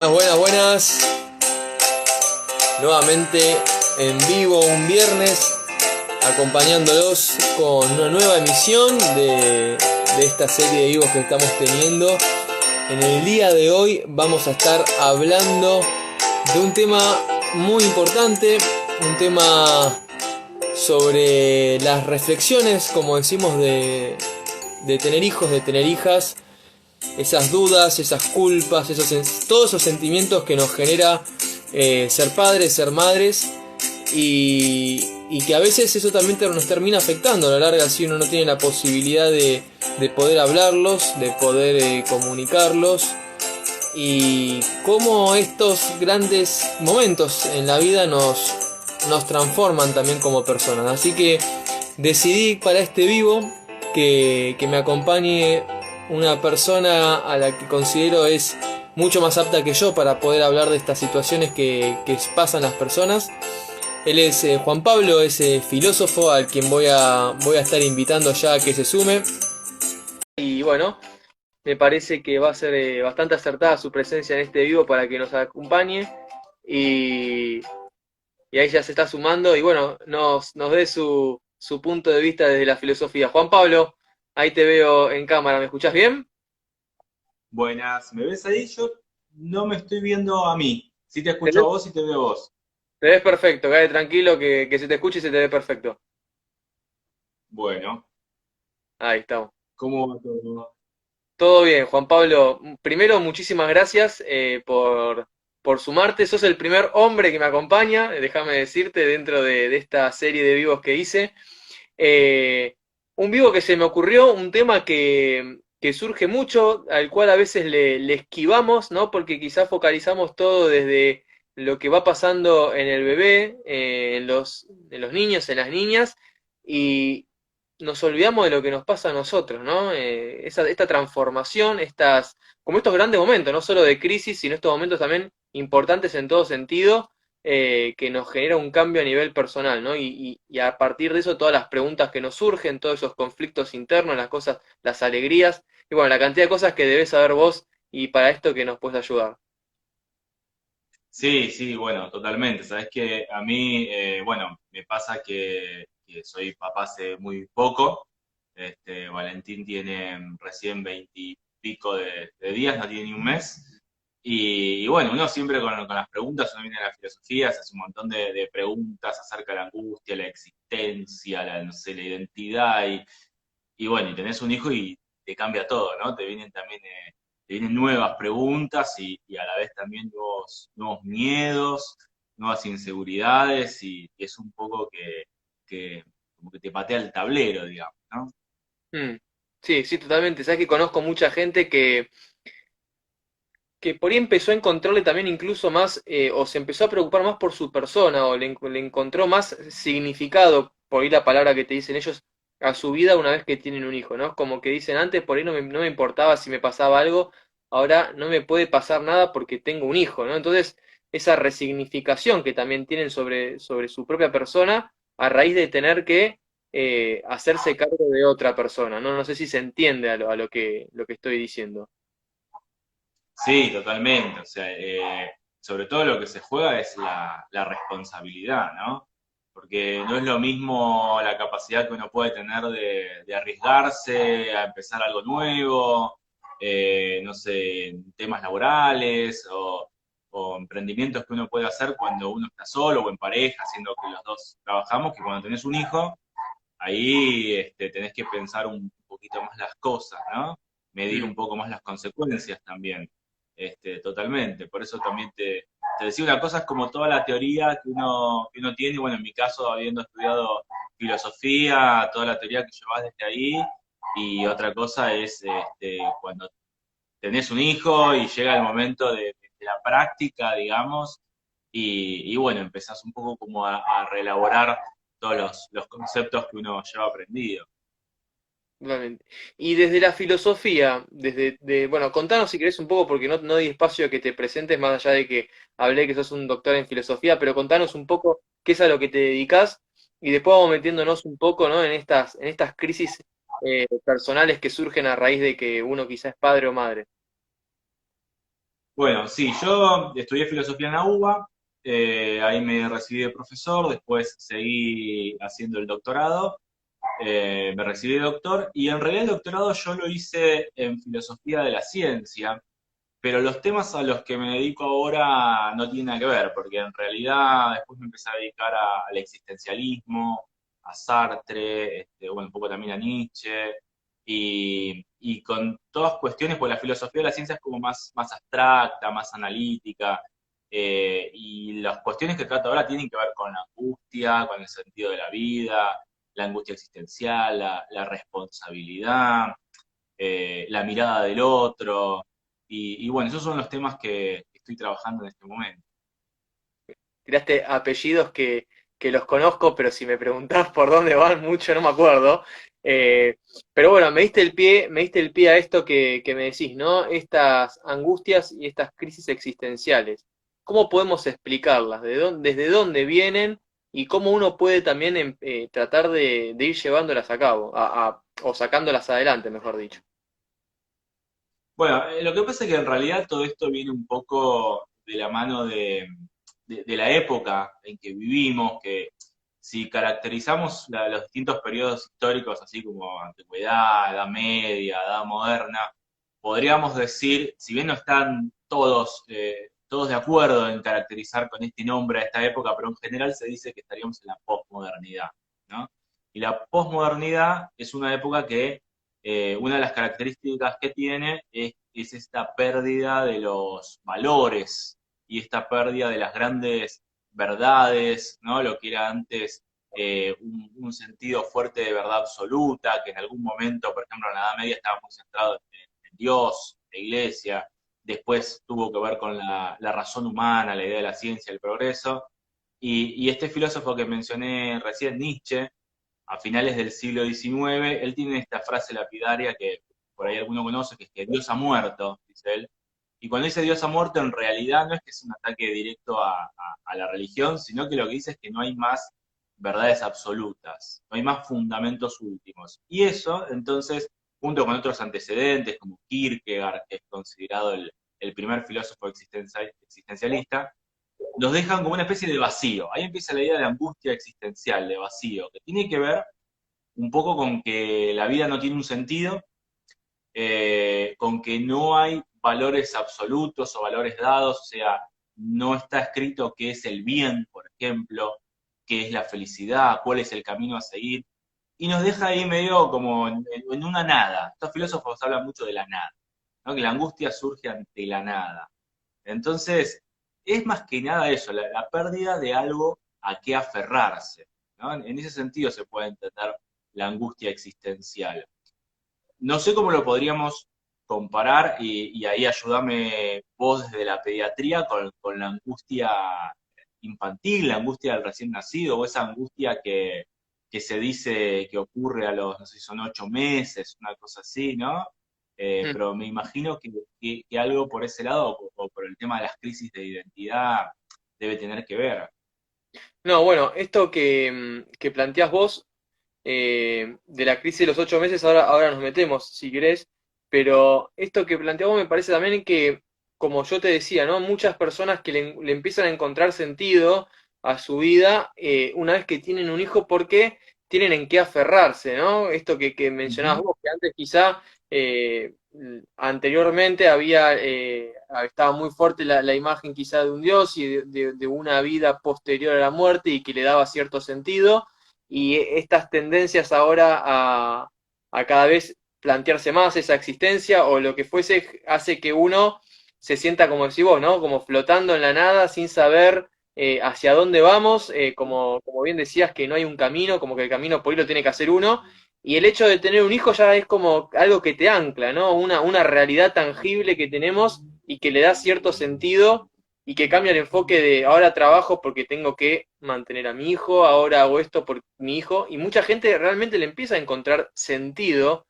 Buenas, buenas. Nuevamente en vivo un viernes, acompañándolos con una nueva emisión de esta serie de vivos que estamos teniendo. En el día de hoy vamos a estar hablando de un tema muy importante, un tema sobre las reflexiones, como decimos, de tener hijos, de tener hijas, esas dudas, esas culpas, todos esos sentimientos que nos genera ser padres, ser madres, y que a veces eso también nos termina afectando a la larga si uno no tiene la posibilidad de poder hablarlos, de poder comunicarlos, y cómo estos grandes momentos en la vida nos transforman también como personas. Así que decidí para este vivo que me acompañe una persona a la que considero es mucho más apta que yo para poder hablar de estas situaciones que pasan las personas. Él es Juan Pablo, es filósofo al quien voy a estar invitando ya a que se sume. Y bueno, me parece que va a ser bastante acertada su presencia en este vivo para que nos acompañe. Y, y ahí ya se está sumando y bueno, nos dé su punto de vista desde la filosofía. Juan Pablo, ahí te veo en cámara, ¿me escuchás bien? Buenas, ¿me ves ahí? Yo no me estoy viendo a mí. Sí te Te escucho a ves, vos y te veo a vos. te ves perfecto, quédate tranquilo que se te escuche y se te ve perfecto. Bueno, Ahí estamos. ¿cómo va todo? Todo bien, Juan Pablo. Primero, muchísimas gracias por sumarte. Sos el primer hombre que me acompaña, déjame decirte, dentro de esta serie de vivos que hice. Eh, un vivo que se me ocurrió, un tema que surge mucho, al cual a veces le esquivamos, ¿no? Porque quizás focalizamos todo desde lo que va pasando en el bebé, en los niños, en las niñas, y nos olvidamos de lo que nos pasa a nosotros, ¿no? Esta transformación, como estos grandes momentos, no solo de crisis, sino estos momentos también importantes en todo sentido, que nos genera un cambio a nivel personal, ¿no? Y a partir de eso todas las preguntas que nos surgen, todos esos conflictos internos, las cosas, las alegrías, y bueno, la cantidad de cosas que debes saber vos y para esto que nos puedes ayudar. Sí, sí, bueno, totalmente. Sabes que a mí, bueno, me pasa que soy papá hace muy poco. Valentín tiene recién 20 y pico de días, no tiene ni un mes. Y bueno, uno siempre con las preguntas, uno viene a la filosofía, se hace un montón de preguntas acerca de la angustia, la existencia, no sé, la identidad. Y bueno, y tenés un hijo y te cambia todo, ¿no? Te vienen nuevas preguntas y a la vez también nuevos miedos, nuevas inseguridades y es un poco que como que te patea el tablero, digamos, ¿no? Mm. Sí, sí, totalmente. Sabes que conozco mucha gente que por ahí empezó a encontrarle también incluso más, o se empezó a preocupar más por su persona, o le encontró más significado, por ahí la palabra que te dicen ellos, a su vida una vez que tienen un hijo, ¿no? Como que dicen antes, por ahí no me importaba si me pasaba algo, ahora no me puede pasar nada porque tengo un hijo, ¿no? Entonces, esa resignificación que también tienen sobre su propia persona, a raíz de tener que hacerse cargo de otra persona, ¿no? No sé si se entiende lo que estoy diciendo. Sí, totalmente. O sea, sobre todo lo que se juega es la responsabilidad, ¿no? Porque no es lo mismo la capacidad que uno puede tener de arriesgarse a empezar algo nuevo, no sé, en temas laborales o emprendimientos que uno puede hacer cuando uno está solo o en pareja, haciendo que los dos trabajamos, que cuando tenés un hijo, ahí tenés que pensar un poquito más las cosas, ¿no? Medir Mm. un poco más las consecuencias también, totalmente. Por eso también te decía una cosa, es como toda la teoría que uno tiene, bueno, en mi caso, habiendo estudiado filosofía, toda la teoría que llevas desde ahí, y otra cosa es cuando tenés un hijo y llega el momento de la práctica, digamos, y bueno, empezás un poco como a reelaborar todos los conceptos que uno lleva aprendido. Totalmente. Y desde la filosofía, bueno, contanos si querés un poco, porque no di espacio a que te presentes, más allá de que hablé que sos un doctor en filosofía, pero contanos un poco qué es a lo que te dedicás, y después vamos metiéndonos un poco, ¿no? En estas crisis personales que surgen a raíz de que uno quizás es padre o madre. Bueno, sí, yo estudié filosofía en la UBA, ahí me recibí de profesor, después seguí haciendo el doctorado, me recibí de doctor y en realidad el doctorado yo lo hice en filosofía de la ciencia, pero los temas a los que me dedico ahora no tienen nada que ver, porque en realidad después me empecé a dedicar al existencialismo, a Sartre, bueno, un poco también a Nietzsche, y con todas cuestiones, pues la filosofía de la ciencia es como más abstracta, más analítica, y las cuestiones que trato ahora tienen que ver con la angustia, con el sentido de la vida, la angustia existencial, la responsabilidad, la mirada del otro, y bueno, esos son los temas que estoy trabajando en este momento. Tiraste apellidos que los conozco, pero si me preguntás por dónde van mucho no me acuerdo. Eh, pero bueno, me diste el pie a esto que me decís, ¿no? Estas angustias y estas crisis existenciales. ¿Cómo podemos explicarlas? ¿Desde dónde vienen? Y cómo uno puede también tratar de ir llevándolas a cabo, o sacándolas adelante, mejor dicho. Bueno, lo que pasa es que en realidad todo esto viene un poco de la mano de la época en que vivimos, que si caracterizamos los distintos periodos históricos, así como antigüedad, edad media, edad moderna, podríamos decir, si bien no están todos de acuerdo en caracterizar con este nombre a esta época, pero en general se dice que estaríamos en la posmodernidad, ¿no? Y la posmodernidad es una época que una de las características que tiene es esta pérdida de los valores y esta pérdida de las grandes verdades, ¿no? Lo que era antes un sentido fuerte de verdad absoluta, que en algún momento, por ejemplo, en la Edad Media estaba muy centrado en Dios, la iglesia, después tuvo que ver con la razón humana, la idea de la ciencia, el progreso, y este filósofo que mencioné recién, Nietzsche, a finales del siglo XIX, él tiene esta frase lapidaria que por ahí alguno conoce, que es que Dios ha muerto, dice él. Y cuando dice Dios ha muerto, en realidad no es que es un ataque directo a la religión, sino que lo que dice es que no hay más verdades absolutas, no hay más fundamentos últimos. Y eso, entonces, junto con otros antecedentes, como Kierkegaard, que es considerado el primer filósofo existencialista, los dejan como una especie de vacío. Ahí empieza la idea de angustia existencial, de vacío, que tiene que ver un poco con que la vida no tiene un sentido, con que no hay valores absolutos o valores dados, o sea, no está escrito qué es el bien, por ejemplo, qué es la felicidad, cuál es el camino a seguir, y nos deja ahí medio como en una nada. Estos filósofos hablan mucho de la nada, ¿no? Que la angustia surge ante la nada. Entonces, es más que nada eso, la pérdida de algo a qué aferrarse, ¿no? En ese sentido se puede entender la angustia existencial. No sé cómo lo podríamos comparar, y ahí ayúdame vos desde la pediatría con la angustia infantil, la angustia del recién nacido, o esa angustia que se dice que ocurre a los, no sé si son 8 meses, una cosa así, ¿no? Pero me imagino que algo por ese lado, o por el tema de las crisis de identidad, debe tener que ver. No, bueno, esto que planteás vos de la crisis de los 8 meses, ahora nos metemos, si querés, pero esto que planteamos me parece también que, como yo te decía, ¿no? Muchas personas que le empiezan a encontrar sentido a su vida una vez que tienen un hijo porque tienen en qué aferrarse, ¿no? Esto que mencionabas Ujú. vos, que antes quizá eh, anteriormente estaba muy fuerte la imagen quizá de un Dios y de una vida posterior a la muerte y que le daba cierto sentido y estas tendencias ahora a cada vez plantearse más esa existencia o lo que fuese hace que uno se sienta como decís vos, ¿no? Como flotando en la nada sin saber hacia dónde vamos, como bien decías que no hay un camino, como que el camino por ahí lo tiene que hacer uno, y el hecho de tener un hijo ya es como algo que te ancla, ¿no? Una realidad tangible que tenemos y que le da cierto sentido y que cambia el enfoque de ahora trabajo porque tengo que mantener a mi hijo, ahora hago esto por mi hijo, y mucha gente realmente le empieza a encontrar sentido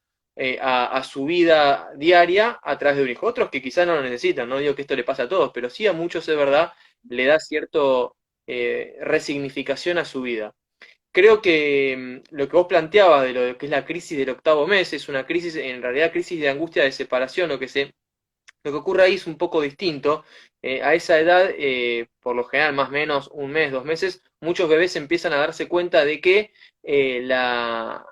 a su vida diaria a través de un hijo. Otros que quizás no lo necesitan, no digo que esto le pase a todos, pero sí a muchos es verdad, le da cierto resignificación a su vida. Creo que lo que vos planteabas de lo que es la crisis del octavo mes es una crisis, en realidad crisis de angustia de separación, o que se Lo que ocurre ahí es un poco distinto. A esa edad, por lo general, más o menos un mes, 2 meses, muchos bebés empiezan a darse cuenta de que la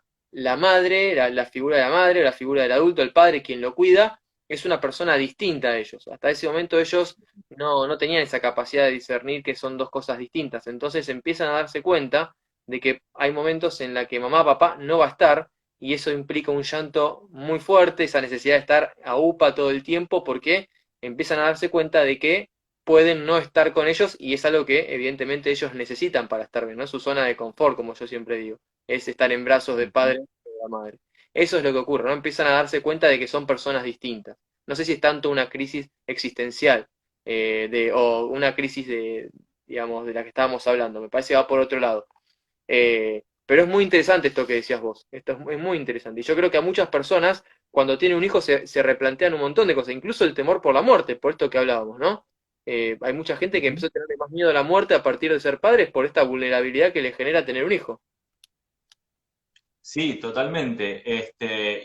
madre, la figura de la madre, la figura del adulto, el padre, quien lo cuida, es una persona distinta a ellos. Hasta ese momento ellos no tenían esa capacidad de discernir que son dos cosas distintas. Entonces empiezan a darse cuenta de que hay momentos en la que mamá, papá no va a estar y eso implica un llanto muy fuerte, esa necesidad de estar a UPA todo el tiempo, porque empiezan a darse cuenta de que pueden no estar con ellos y es algo que evidentemente ellos necesitan para estar bien, ¿no? Es su zona de confort, como yo siempre digo, es estar en brazos del padre Ujú. o de la madre. Eso es lo que ocurre, ¿no? Empiezan a darse cuenta de que son personas distintas. No sé si es tanto una crisis existencial o una crisis de, digamos, de la que estábamos hablando, me parece que va por otro lado. Pero es muy interesante esto que decías vos. Esto es muy interesante. Y yo creo que a muchas personas, cuando tienen un hijo, se replantean un montón de cosas, incluso el temor por la muerte, por esto que hablábamos, ¿no? Hay mucha gente que Ujú. empezó a tener más miedo a la muerte a partir de ser padres por esta vulnerabilidad que le genera tener un hijo. Sí, totalmente.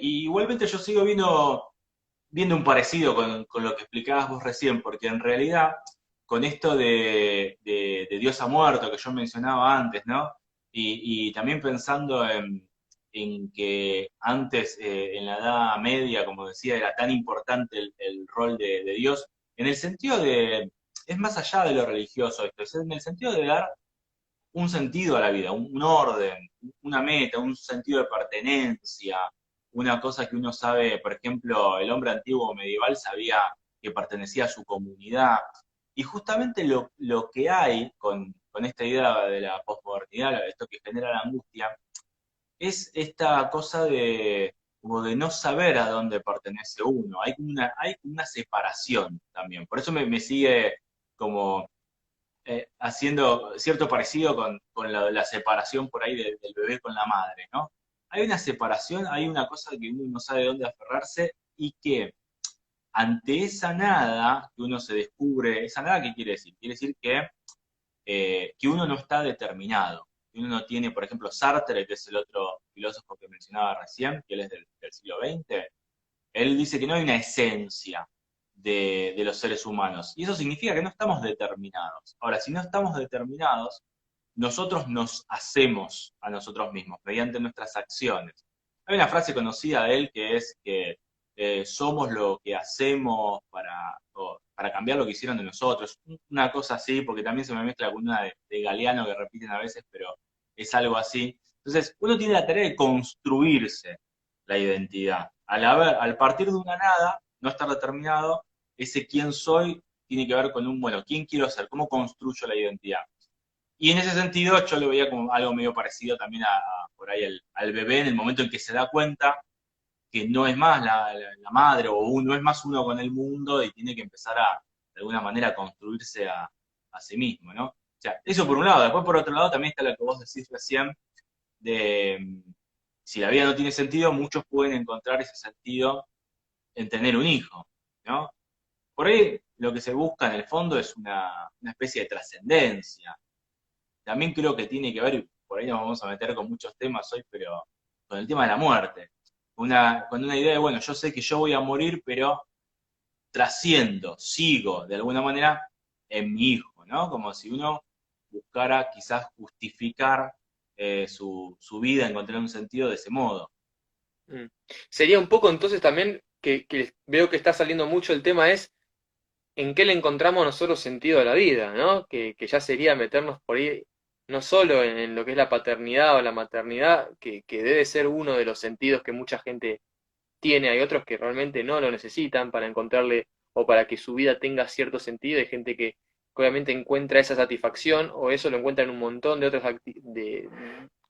Y igualmente yo sigo viendo un parecido con lo que explicabas vos recién, porque en realidad con esto de Dios ha muerto que yo mencionaba antes, ¿no? Y también pensando en que antes, en la Edad Media, como decía, era tan importante el rol de Dios, en el sentido es más allá de lo religioso esto, es en el sentido de dar un sentido a la vida, un orden, una meta, un sentido de pertenencia, una cosa que uno sabe, por ejemplo, el hombre antiguo medieval sabía que pertenecía a su comunidad. Y justamente lo que hay con esta idea de la posmodernidad, esto que genera la angustia, es esta cosa de, como de no saber a dónde pertenece uno. Hay una separación también. Por eso me sigue como haciendo cierto parecido con la separación por ahí del bebé con la madre, ¿no? Hay una separación, hay una cosa que uno no sabe dónde aferrarse y que ante esa nada que uno se descubre, esa nada, ¿qué quiere decir? Quiere decir que uno no está determinado, que uno no tiene, por ejemplo, Sartre, que es el otro filósofo que mencionaba recién, que él es del siglo XX, él dice que no hay una esencia de los seres humanos. Y eso significa que no estamos determinados. Ahora, si no estamos determinados, nosotros nos hacemos a nosotros mismos mediante nuestras acciones. Hay una frase conocida de él que es que somos lo que hacemos para cambiar lo que hicieron de nosotros. Una cosa así, porque también se me mezcla con una de Galeano que repiten a veces, pero es algo así. Entonces, uno tiene la tarea de construirse la identidad. Al partir de una nada, no estar determinado, ese quién soy tiene que ver con bueno, quién quiero ser, cómo construyo la identidad. Y en ese sentido yo lo veía como algo medio parecido también por ahí al bebé en el momento en que se da cuenta que no es más la madre o no es más uno con el mundo y tiene que empezar de alguna manera, a construirse a sí mismo, ¿no? O sea, eso por un lado. Después por otro lado también está lo que vos decís recién de si la vida no tiene sentido, muchos pueden encontrar ese sentido en tener un hijo, ¿no? Por ahí lo que se busca en el fondo es una especie de trascendencia. También creo que tiene que ver, por ahí nos vamos a meter con muchos temas hoy, pero con el tema de la muerte. Con una idea de, bueno, yo sé que yo voy a morir, pero trasciendo, sigo de alguna manera en mi hijo, ¿no? Como si uno buscara quizás justificar su vida, encontrar un sentido de ese modo. Mm. Sería un poco entonces también que veo que está saliendo mucho el tema es en qué le encontramos nosotros sentido a la vida, ¿no? Que ya sería meternos por ahí, no solo en lo que es la paternidad o la maternidad, que debe ser uno de los sentidos que mucha gente tiene, hay otros que realmente no lo necesitan para encontrarle o para que su vida tenga cierto sentido, hay gente que obviamente encuentra esa satisfacción o eso lo encuentra en un montón de otras de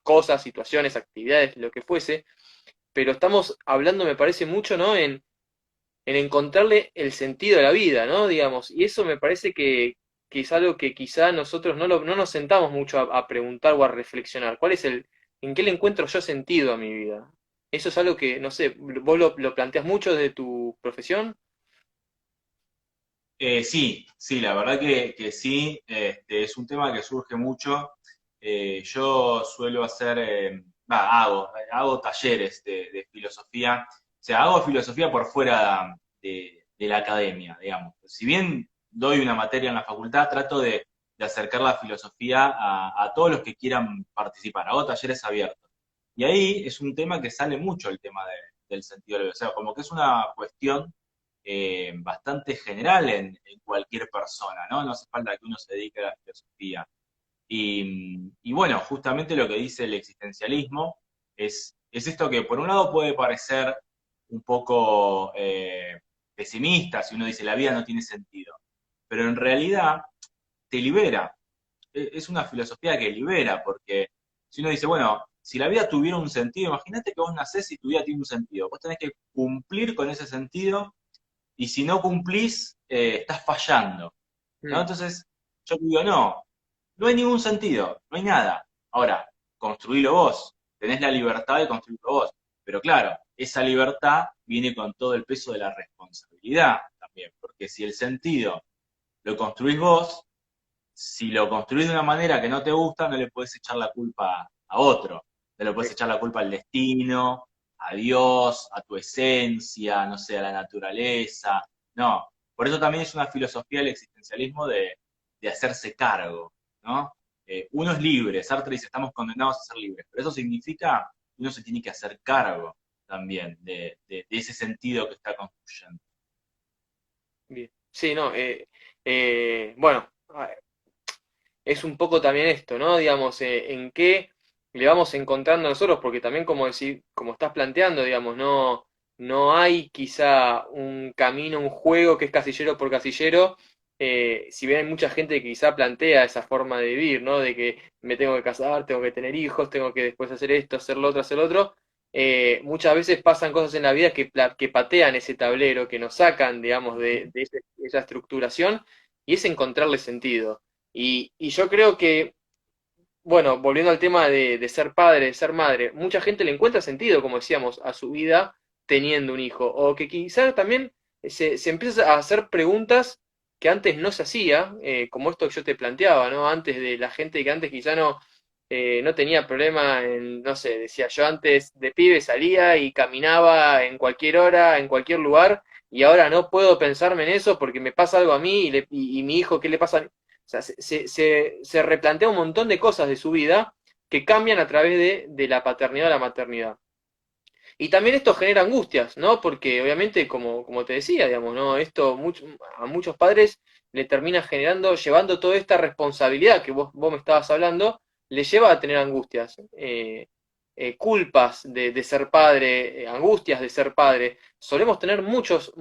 cosas, situaciones, actividades, lo que fuese, pero estamos hablando, me parece mucho, ¿no? En encontrarle el sentido de la vida, ¿no? Digamos, y eso me parece que es algo que quizá nosotros no nos sentamos mucho a preguntar o a reflexionar. ¿Cuál es en qué le encuentro yo sentido a mi vida? Eso es algo que, no sé, vos lo planteas mucho desde tu profesión. Sí, sí, la verdad que sí, es un tema que surge mucho. Yo suelo hacer, hago talleres de filosofía, o sea, hago filosofía por fuera de la academia, digamos. Si bien doy una materia en la facultad, trato de acercar la filosofía a todos los que quieran participar, hago talleres abiertos. Y ahí es un tema que sale mucho el tema del sentido de la vida, o sea, como que es una cuestión bastante general en cualquier persona, ¿no? No hace falta que uno se dedique a la filosofía. Y bueno, justamente lo que dice el existencialismo es esto que por un lado puede parecer un poco pesimista, si uno dice la vida no tiene sentido, pero en realidad te libera. Es una filosofía que libera, porque si uno dice, bueno, si la vida tuviera un sentido, imagínate que vos nacés y tu vida tiene un sentido, vos tenés que cumplir con ese sentido y si no cumplís, estás fallando, ¿no? Mm, Entonces, yo te digo, no, no hay ningún sentido, no hay nada. Ahora, construílo vos, tenés la libertad de construirlo vos, pero claro, esa libertad viene con todo el peso de la responsabilidad también, porque si el sentido lo construís vos, si lo construís de una manera que no te gusta, no le puedes echar la culpa a otro, no le puedes sí. echar la culpa al destino, a Dios, a tu esencia, no sé, a la naturaleza, no. Por eso también es una filosofía del existencialismo de hacerse cargo, ¿no? Uno es libre, Sartre dice, estamos condenados a ser libres, pero eso significa que uno se tiene que hacer cargo también de ese sentido que está construyendo. Bien. Sí, no, bueno, es un poco también esto, ¿no? Digamos, en qué le vamos encontrando nosotros, porque también como decir, como estás planteando, digamos, no hay quizá un camino, un juego que es casillero por casillero, si bien hay mucha gente que quizá plantea esa forma de vivir, ¿no? De que me tengo que casar, tengo que tener hijos, tengo que después hacer esto, hacer lo otro. Muchas veces pasan cosas en la vida que patean ese tablero, que nos sacan, digamos, de esa estructuración, y es encontrarle sentido. Y yo creo que, bueno, volviendo al tema de ser padre, de ser madre, mucha gente le encuentra sentido, como decíamos, a su vida teniendo un hijo. O que quizás también se empieza a hacer preguntas que antes no se hacía, como esto que yo te planteaba, ¿no? Antes de la gente que antes quizá no tenía problema en, no sé, decía yo antes de pibe salía y caminaba en cualquier hora, en cualquier lugar, y ahora no puedo pensarme en eso porque me pasa algo a mí y mi hijo, ¿qué le pasa? O sea, se replantea un montón de cosas de su vida que cambian a través de la paternidad a la maternidad. Y también esto genera angustias, ¿no? Porque obviamente, como te decía, digamos, ¿no? Esto a muchos padres le termina generando, llevando toda esta responsabilidad que vos me estabas hablando, le lleva a tener angustias, culpas de ser padre, angustias de ser padre. Solemos tener muchos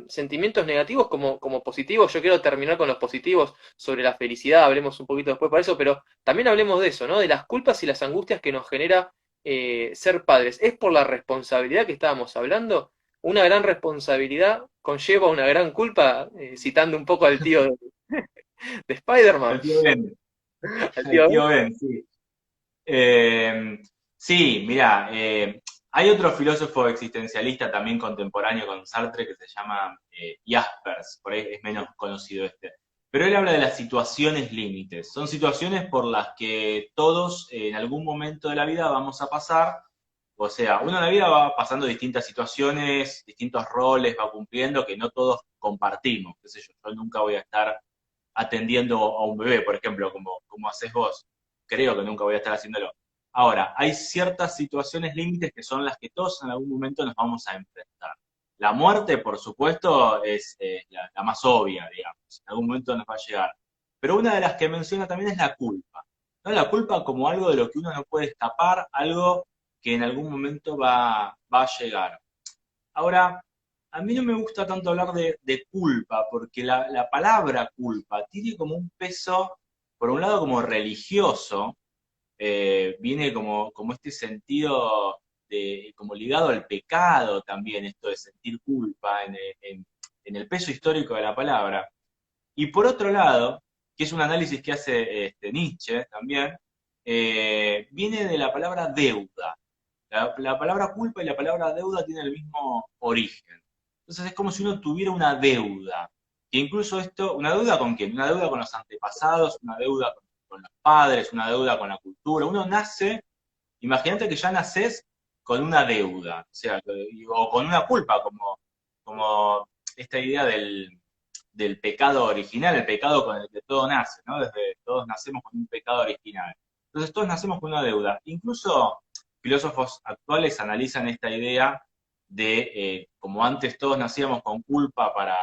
sentimientos negativos como positivos. Yo quiero terminar con los positivos sobre la felicidad, hablemos un poquito después para eso, pero también hablemos de eso, ¿no? De las culpas y las angustias que nos genera ser padres. ¿Es por la responsabilidad que estábamos hablando? Una gran responsabilidad conlleva una gran culpa, citando un poco al tío de Spider-Man, El tío Ben, al el tío Ben. tío Ben, sí. Eh, sí, mira, hay otro filósofo existencialista también contemporáneo con Sartre que se llama Jaspers, por ahí es menos conocido este. Pero él habla de las situaciones límites. Son situaciones por las que todos en algún momento de la vida vamos a pasar. O sea, uno en la vida va pasando distintas situaciones, distintos roles, va cumpliendo que no todos compartimos. Qué sé yo, yo nunca voy a estar atendiendo a un bebé, por ejemplo, como haces vos. Creo que nunca voy a estar haciéndolo. Ahora, hay ciertas situaciones límites que son las que todos en algún momento nos vamos a enfrentar. La muerte, por supuesto, es la más obvia, digamos. En algún momento nos va a llegar. Pero una de las que menciona también es la culpa. ¿No? La culpa como algo de lo que uno no puede escapar, algo que en algún momento va a llegar. Ahora, a mí no me gusta tanto hablar de culpa, porque la palabra culpa tiene como un peso, por un lado como religioso, viene como este sentido como ligado al pecado también, esto de sentir culpa en el peso histórico de la palabra. Y por otro lado, que es un análisis que hace Nietzsche también, viene de la palabra deuda. La palabra culpa y la palabra deuda tienen el mismo origen. Entonces es como si uno tuviera una deuda. Que incluso esto, ¿una deuda con quién? Una deuda con los antepasados, una deuda con los padres, una deuda con la cultura. Uno nace, imagínate que ya naces con una deuda, o sea, o con una culpa, como esta idea del pecado original, el pecado con el que todo nace, ¿no? Desde todos nacemos con un pecado original. Entonces todos nacemos con una deuda. Incluso filósofos actuales analizan esta idea de, como antes todos nacíamos con culpa para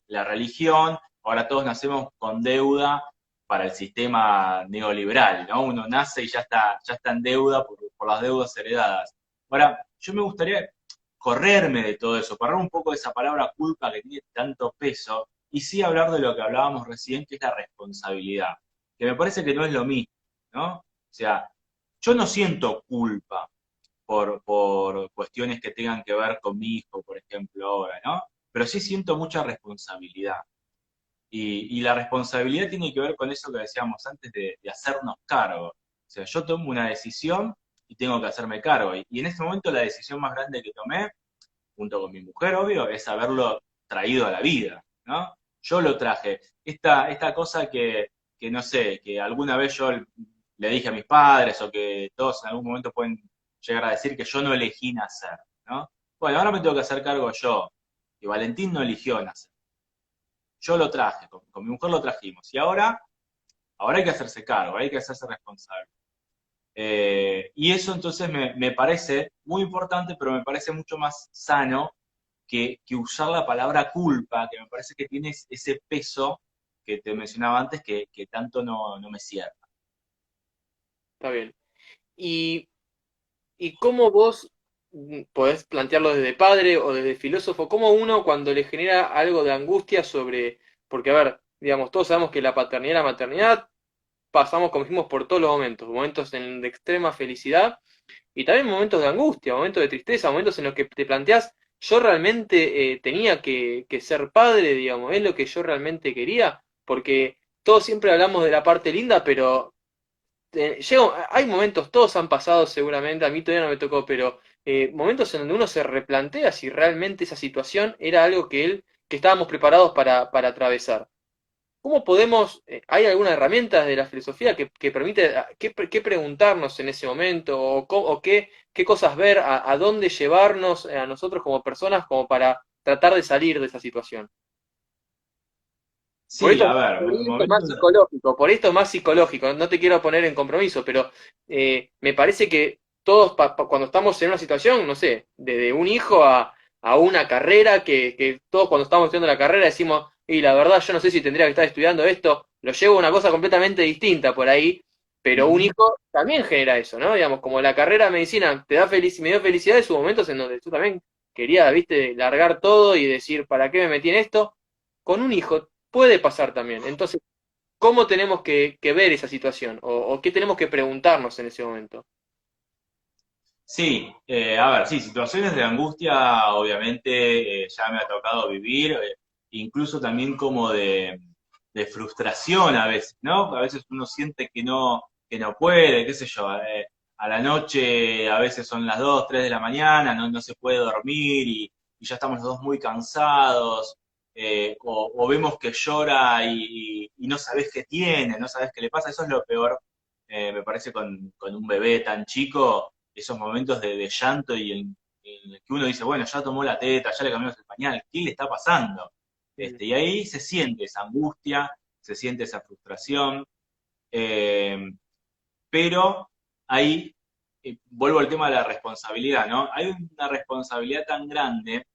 la religión, ahora todos nacemos con deuda para el sistema neoliberal, ¿no? Uno nace y ya está en deuda por las deudas heredadas. Ahora, yo me gustaría correrme de todo eso, correr un poco de esa palabra culpa que tiene tanto peso, y sí hablar de lo que hablábamos recién, que es la responsabilidad, que me parece que no es lo mismo, ¿no? O sea, yo no siento culpa por cuestiones que tengan que ver con mi hijo, por ejemplo, ahora, ¿no? Pero sí siento mucha responsabilidad. Y la responsabilidad tiene que ver con eso que decíamos antes de hacernos cargo. O sea, yo tomo una decisión y tengo que hacerme cargo. Y en este momento la decisión más grande que tomé, junto con mi mujer, obvio, es haberlo traído a la vida, ¿no? Yo lo traje. Esta cosa que no sé, que alguna vez yo le dije a mis padres o que todos en algún momento pueden llegar a decir que yo no elegí nacer, ¿no? Bueno, ahora me tengo que hacer cargo yo, que Valentín no eligió nacer. Yo lo traje, con mi mujer lo trajimos. Y ahora hay que hacerse cargo, hay que hacerse responsable. Y eso entonces me parece muy importante, pero me parece mucho más sano que usar la palabra culpa, que me parece que tiene ese peso que te mencionaba antes que tanto no me cierra. Está bien. ¿Y, y cómo vos podés plantearlo desde padre o desde filósofo? ¿Cómo uno cuando le genera algo de angustia sobre, porque a ver, digamos, todos sabemos que la paternidad y la maternidad pasamos, como dijimos, por todos los momentos, momentos de extrema felicidad y también momentos de angustia, momentos de tristeza, momentos en los que te planteás, yo realmente tenía que ser padre, digamos, es lo que yo realmente quería, porque todos siempre hablamos de la parte linda, pero hay momentos, todos han pasado seguramente, a mí todavía no me tocó, pero momentos en donde uno se replantea si realmente esa situación era algo que estábamos preparados para atravesar. ¿Cómo podemos, hay alguna herramienta de la filosofía que permite qué preguntarnos en ese momento o qué cosas ver, a dónde llevarnos a nosotros como personas como para tratar de salir de esa situación? Sí, a ver, Por ahí esto es más momentos. psicológico, por esto es más psicológico, no te quiero poner en compromiso, pero me parece que todos cuando estamos en una situación, no sé, desde un hijo a una carrera, que todos cuando estamos estudiando la carrera decimos, y la verdad yo no sé si tendría que estar estudiando esto, lo llevo a una cosa completamente distinta por ahí, pero un Ujú. hijo también genera eso, ¿no? Digamos, como la carrera de medicina te da me dio felicidad, en sus momentos en donde tú también quería, viste, largar todo y decir, ¿para qué me metí en esto? Con un hijo puede pasar también. Entonces, ¿cómo tenemos que ver esa situación? O qué tenemos que preguntarnos en ese momento? Sí, a ver, sí, situaciones de angustia, obviamente, ya me ha tocado vivir, incluso también como de frustración a veces, ¿no? A veces uno siente que no puede, qué sé yo, a la noche a veces son las 2, 3 de la mañana, no se puede dormir y ya estamos los dos muy cansados, o vemos que llora y no sabes qué tiene, no sabes qué le pasa, eso es lo peor, me parece, con un bebé tan chico, esos momentos de llanto en el que uno dice, bueno, ya tomó la teta, ya le cambiamos el pañal, ¿qué le está pasando? Mm. Y ahí se siente esa angustia, se siente esa frustración, eh, pero ahí vuelvo al tema de la responsabilidad, ¿no? Hay una responsabilidad tan grande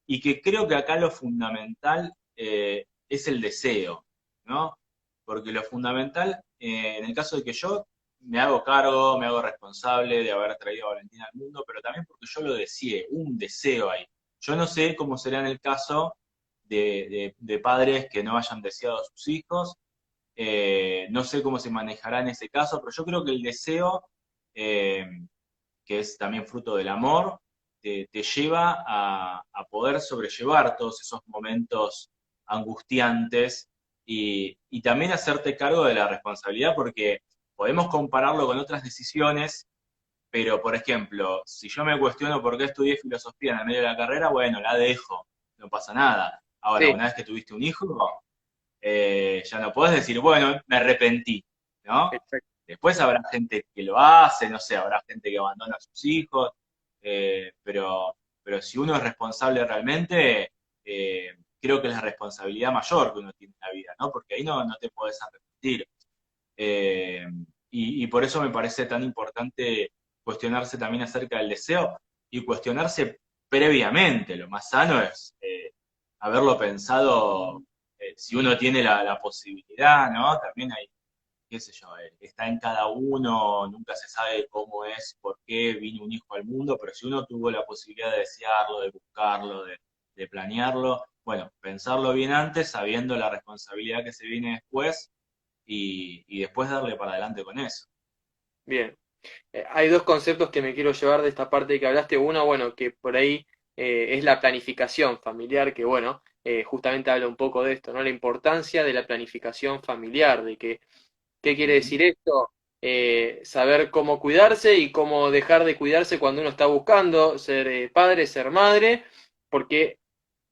y que creo que acá lo fundamental es el deseo, ¿no? Porque lo fundamental, en el caso de que yo me hago cargo, me hago responsable de haber traído a Valentina al mundo, pero también porque yo lo deseé, un deseo ahí. Yo no sé cómo será en el caso de padres que no hayan deseado a sus hijos, no sé cómo se manejará en ese caso, pero yo creo que el deseo, eh, que es también fruto del amor, te lleva a poder sobrellevar todos esos momentos angustiantes y también hacerte cargo de la responsabilidad, porque podemos compararlo con otras decisiones, pero por ejemplo, si yo me cuestiono por qué estudié filosofía en el medio de la carrera, bueno, la dejo, no pasa nada. Ahora, Sí, una vez que tuviste un hijo, ya no podés decir, bueno, me arrepentí, ¿no? exacto. Después habrá gente que lo hace, no sé, habrá gente que abandona a sus hijos, pero si uno es responsable realmente, creo que es la responsabilidad mayor que uno tiene en la vida, ¿no? Porque ahí no te podés arrepentir. Eh, y por eso me parece tan importante cuestionarse también acerca del deseo y cuestionarse previamente. Lo más sano es haberlo pensado, si uno tiene la posibilidad, ¿no? También hay, qué sé yo, está en cada uno, nunca se sabe cómo es, por qué vino un hijo al mundo, pero si uno tuvo la posibilidad de desearlo, de buscarlo, de planearlo, bueno, pensarlo bien antes, sabiendo la responsabilidad que se viene después y después darle para adelante con eso. Bien. Hay dos conceptos que me quiero llevar de esta parte que hablaste. Uno, bueno, que por ahí es la planificación familiar, que bueno, justamente habla un poco de esto, ¿no? La importancia de la planificación familiar, de que, ¿qué quiere Ujú. decir esto? Saber cómo cuidarse y cómo dejar de cuidarse cuando uno está buscando ser padre, ser madre, porque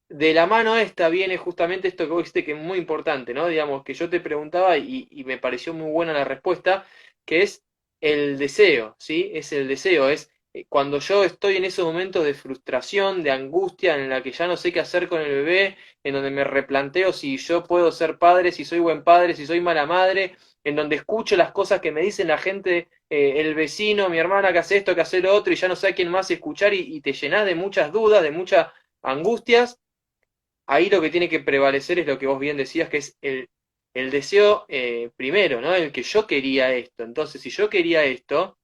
de la mano esta viene justamente esto que vos dijiste que es muy importante, ¿no? Digamos, que yo te preguntaba y me pareció muy buena la respuesta, que es el deseo, ¿sí? Es el deseo, es cuando yo estoy en esos momentos de frustración, de angustia, en la que ya no sé qué hacer con el bebé, en donde me replanteo si yo puedo ser padre, si soy buen padre, si soy mala madre, en donde escucho las cosas que me dicen la gente, el vecino, mi hermana que hace esto, que hace lo otro, y ya no sé a quién más escuchar, y te llenas de muchas dudas, de muchas angustias. Ahí lo que tiene que prevalecer es lo que vos bien decías, que es el deseo primero, ¿no? El que yo quería esto. Entonces, si yo quería esto,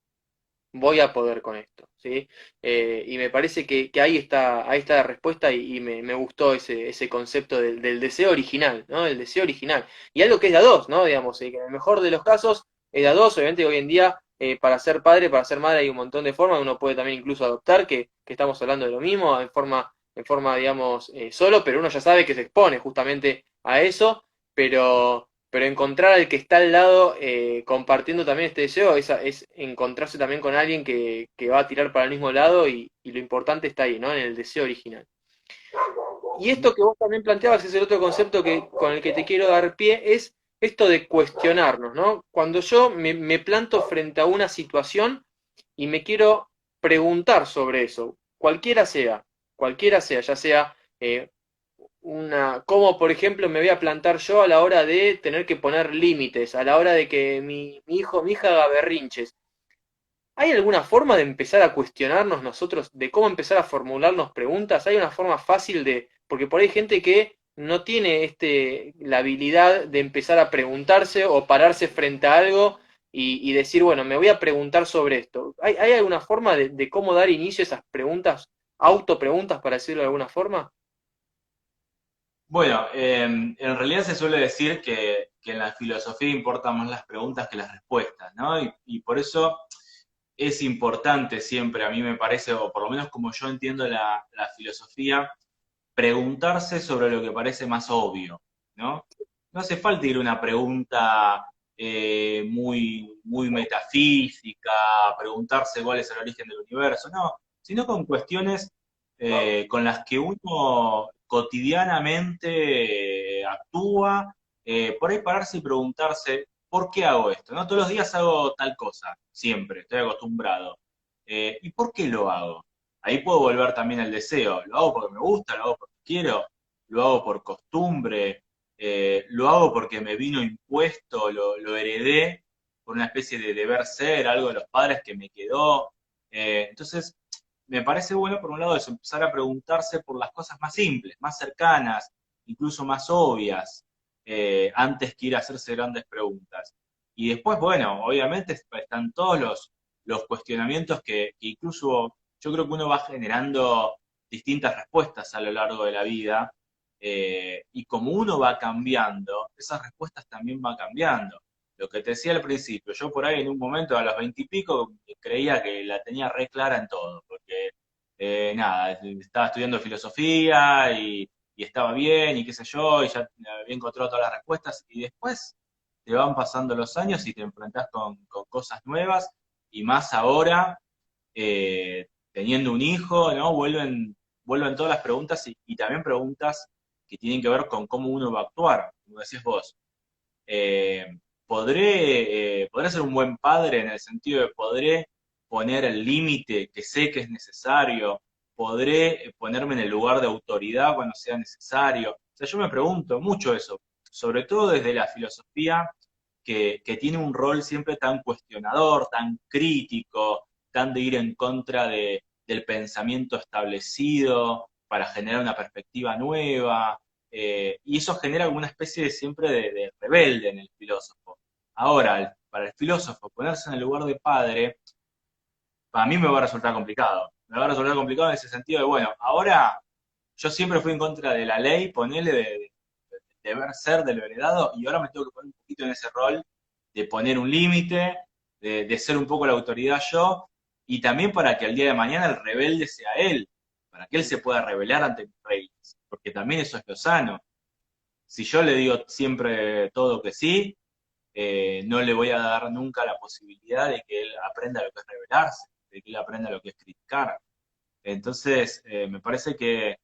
voy a poder con esto, ¿sí? Y me parece que ahí está la respuesta y me gustó ese concepto del deseo original, ¿no? El deseo original. Y algo que es de a dos, ¿no? Digamos, que en el mejor de los casos es de a dos. Obviamente hoy en día, para ser padre, para ser madre hay un montón de formas. Uno puede también incluso adoptar, que estamos hablando de lo mismo, en forma digamos, solo, pero uno ya sabe que se expone justamente a eso, pero encontrar al que está al lado compartiendo también este deseo es encontrarse también con alguien que va a tirar para el mismo lado y lo importante está ahí, ¿no? En el deseo original. Y esto que vos también planteabas es el otro concepto con el que te quiero dar pie, es esto de cuestionarnos, ¿no? Cuando yo me planto frente a una situación y me quiero preguntar sobre eso, cualquiera sea, ya sea cómo por ejemplo me voy a plantar yo a la hora de tener que poner límites, a la hora de que mi hijo, mi hija haga berrinches. ¿Hay alguna forma de empezar a cuestionarnos nosotros, de cómo empezar a formularnos preguntas? ¿Hay una forma fácil porque por ahí hay gente que no tiene la habilidad de empezar a preguntarse o pararse frente a algo y decir, bueno, me voy a preguntar sobre esto? ¿Hay alguna forma de cómo dar inicio a esas preguntas, autopreguntas, para decirlo de alguna forma? Bueno, en realidad se suele decir que en la filosofía importan más las preguntas que las respuestas, ¿no? Y por eso es importante siempre, a mí me parece, o por lo menos como yo entiendo la filosofía, preguntarse sobre lo que parece más obvio, ¿no? No hace falta ir a una pregunta muy metafísica, preguntarse cuál es el origen del universo, no, sino con cuestiones con las que uno cotidianamente actúa, por ahí pararse y preguntarse, ¿por qué hago esto? ¿No? Todos los días hago tal cosa, siempre, estoy acostumbrado. ¿Y por qué lo hago? Ahí puedo volver también al deseo. Lo hago porque me gusta, lo hago porque quiero, lo hago por costumbre, lo hago porque me vino impuesto, lo heredé por una especie de deber ser, algo de los padres que me quedó. Entonces, me parece bueno, por un lado, eso, empezar a preguntarse por las cosas más simples, más cercanas, incluso más obvias, antes que ir a hacerse grandes preguntas. Y después, bueno, obviamente están todos los cuestionamientos que incluso yo creo que uno va generando distintas respuestas a lo largo de la vida, y como uno va cambiando, esas respuestas también van cambiando. Lo que te decía al principio, yo por ahí en un momento a los 20 y pico creía que la tenía re clara en todo, porque nada, estaba estudiando filosofía y estaba bien y qué sé yo, y ya había encontrado todas las respuestas, y después te van pasando los años y te enfrentás con cosas nuevas, y más ahora, teniendo un hijo, ¿no? Vuelven todas las preguntas y también preguntas que tienen que ver con cómo uno va a actuar, como decís vos. Eh, ¿podré ser un buen padre en el sentido de podré poner el límite que sé que es necesario? podré ponerme en el lugar de autoridad cuando sea necesario. O sea, yo me pregunto mucho eso, sobre todo desde la filosofía que tiene un rol siempre tan cuestionador, tan crítico, tan de ir en contra del pensamiento establecido para generar una perspectiva nueva, y eso genera alguna especie de, siempre de rebelde en el filósofo. Ahora, para el filósofo, ponerse en el lugar de padre, para mí me va a resultar complicado. Me va a resultar complicado en ese sentido de, bueno, ahora yo siempre fui en contra de la ley, ponele de deber ser, de lo heredado, y ahora me tengo que poner un poquito en ese rol de poner un límite, de ser un poco la autoridad yo, y también para que al día de mañana el rebelde sea él, para que él se pueda rebelar ante mis reglas, porque también eso es lo sano. Si yo le digo siempre todo que sí, no le voy a dar nunca la posibilidad de que él aprenda lo que es rebelarse, de que él aprenda lo que es criticar. Entonces, me parece que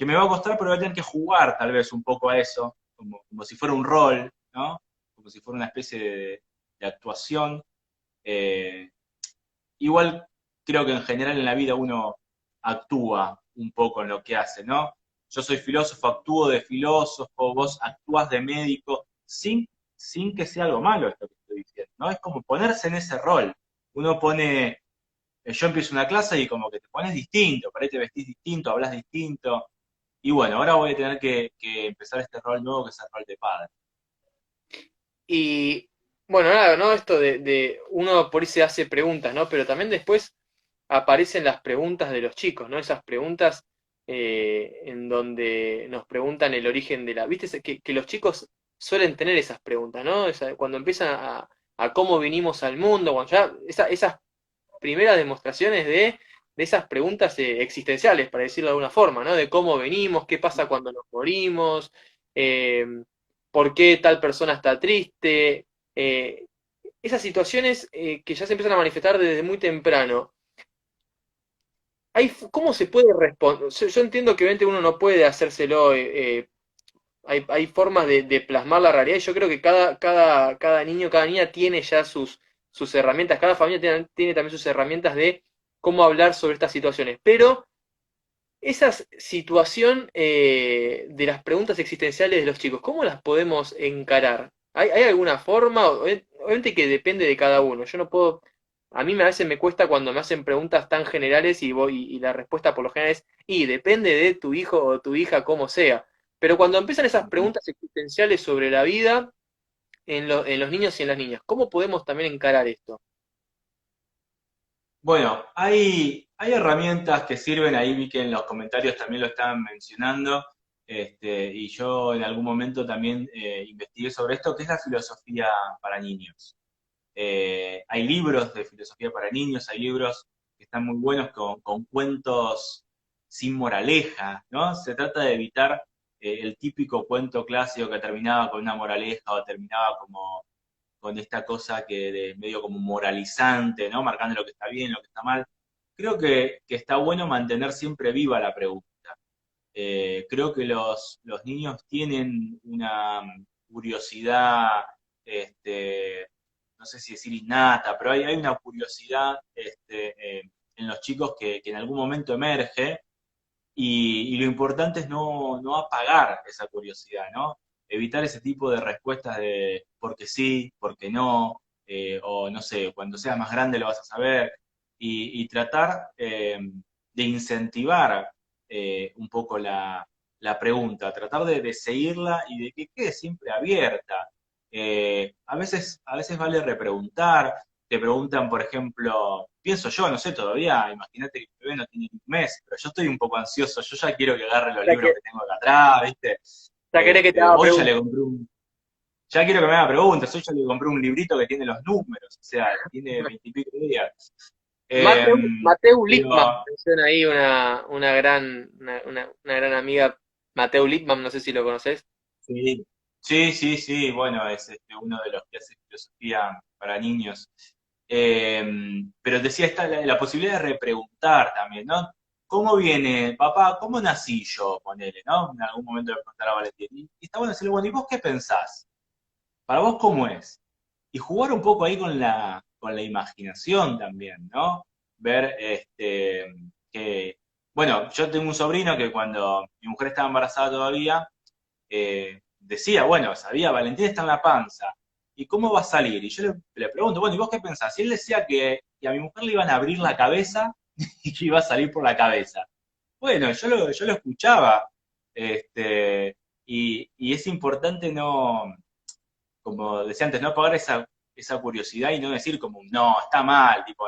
me va a costar, pero voy a tener que jugar tal vez un poco a eso, como si fuera un rol, ¿no? Como si fuera una especie de actuación. Eh, Igual creo que en general en la vida uno actúa un poco en lo que hace, ¿no? Yo soy filósofo, actúo de filósofo, vos actúas de médico, sin que sea algo malo esto que estoy diciendo, ¿no? Es como ponerse en ese rol. Uno pone, yo empiezo una clase y como que te pones distinto, por ahí te vestís distinto, hablas distinto, y bueno, ahora voy a tener que empezar este rol nuevo que es el rol de padre. Y bueno, nada, ¿no? Esto de uno por ahí se hace preguntas, ¿no? Pero también después aparecen las preguntas de los chicos, ¿no? Esas preguntas en donde nos preguntan el origen de la... ¿Viste? Que los chicos suelen tener esas preguntas, ¿no? Cuando empiezan a cómo vinimos al mundo, cuando ya esas primeras demostraciones de esas preguntas existenciales, para decirlo de alguna forma, ¿no? De cómo venimos, qué pasa cuando nos morimos, eh, por qué tal persona está triste. Esas situaciones que ya se empiezan a manifestar desde muy temprano. ¿Cómo se puede responder? Yo entiendo que obviamente uno no puede hacérselo, hay formas de plasmar la realidad y yo creo que cada niño, cada niña tiene ya sus herramientas, cada familia tiene también sus herramientas de cómo hablar sobre estas situaciones. Pero esa situación de las preguntas existenciales de los chicos, ¿cómo las podemos encarar? ¿Hay alguna forma? Obviamente que depende de cada uno. Yo no puedo, a mí a veces me cuesta cuando me hacen preguntas tan generales y la respuesta por lo general es, y depende de tu hijo o tu hija, como sea. Pero cuando empiezan esas preguntas existenciales sobre la vida en los niños y en las niñas, ¿cómo podemos también encarar esto? Bueno, hay herramientas que sirven, ahí vi que en los comentarios también lo estaban mencionando, y yo en algún momento también investigué sobre esto, que es la filosofía para niños. Hay libros de filosofía para niños, hay libros que están muy buenos con cuentos sin moraleja, ¿no? Se trata de evitar el típico cuento clásico que terminaba con una moraleja o terminaba como con esta cosa que de medio como moralizante, ¿no? Marcando lo que está bien, lo que está mal. Creo que está bueno mantener siempre viva la pregunta. Creo que los niños tienen una curiosidad, no sé si decir innata, pero hay una curiosidad en los chicos que en algún momento emerge y lo importante es no apagar esa curiosidad, ¿no? Evitar ese tipo de respuestas de porque sí, porque no, o no sé, cuando seas más grande lo vas a saber, y tratar de incentivar un poco la pregunta, tratar de seguirla y de que quede siempre abierta. A veces vale repreguntar, te preguntan, por ejemplo, pienso yo, no sé todavía, imagínate que mi bebé no tiene ni un mes, pero yo estoy un poco ansioso, yo ya quiero que agarre los Ya, libros que tengo acá atrás, ¿viste? ya querés que te haga Hoy ya preguntas. le compré ya quiero que me haga preguntas, hoy ya le compré un librito que tiene los números, o sea, tiene 20 y pico de días. Eh, Mateu Lipman, pero menciona ahí una gran amiga, Mateu Lipman, no sé si lo conoces. sí, sí, sí, sí, bueno, es uno de los que hace filosofía para niños. Eh, pero decía, está la posibilidad de repreguntar también, ¿no? ¿Cómo viene, papá? ¿Cómo nací yo? Ponele, ¿no? En algún momento le preguntar a Valentín. Y está bueno decirle, bueno, ¿y vos qué pensás? ¿Para vos cómo es? Y jugar un poco ahí con la imaginación también, ¿no? Ver que, bueno, yo tengo un sobrino que cuando mi mujer estaba embarazada todavía, decía, bueno, sabía, Valentín está en la panza, ¿y cómo va a salir? Y yo le pregunto, bueno, ¿y vos qué pensás? Y él decía que a mi mujer le iban a abrir la cabeza y que iba a salir por la cabeza. Bueno, yo lo escuchaba, y es importante no, como decía antes, no apagar esa curiosidad y no decir como, no, está mal, tipo,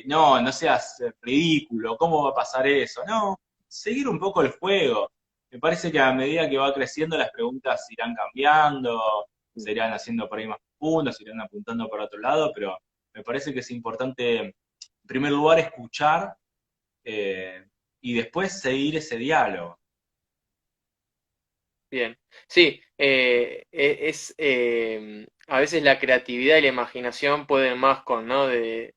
no, no seas ridículo, ¿cómo va a pasar eso? No, seguir un poco el juego. Me parece que a medida que va creciendo las preguntas irán cambiando, se irán haciendo por ahí más profundas, se irán apuntando para otro lado, pero me parece que es importante, en primer lugar, escuchar y después seguir ese diálogo. Bien, sí, a veces la creatividad y la imaginación pueden más con, ¿no? De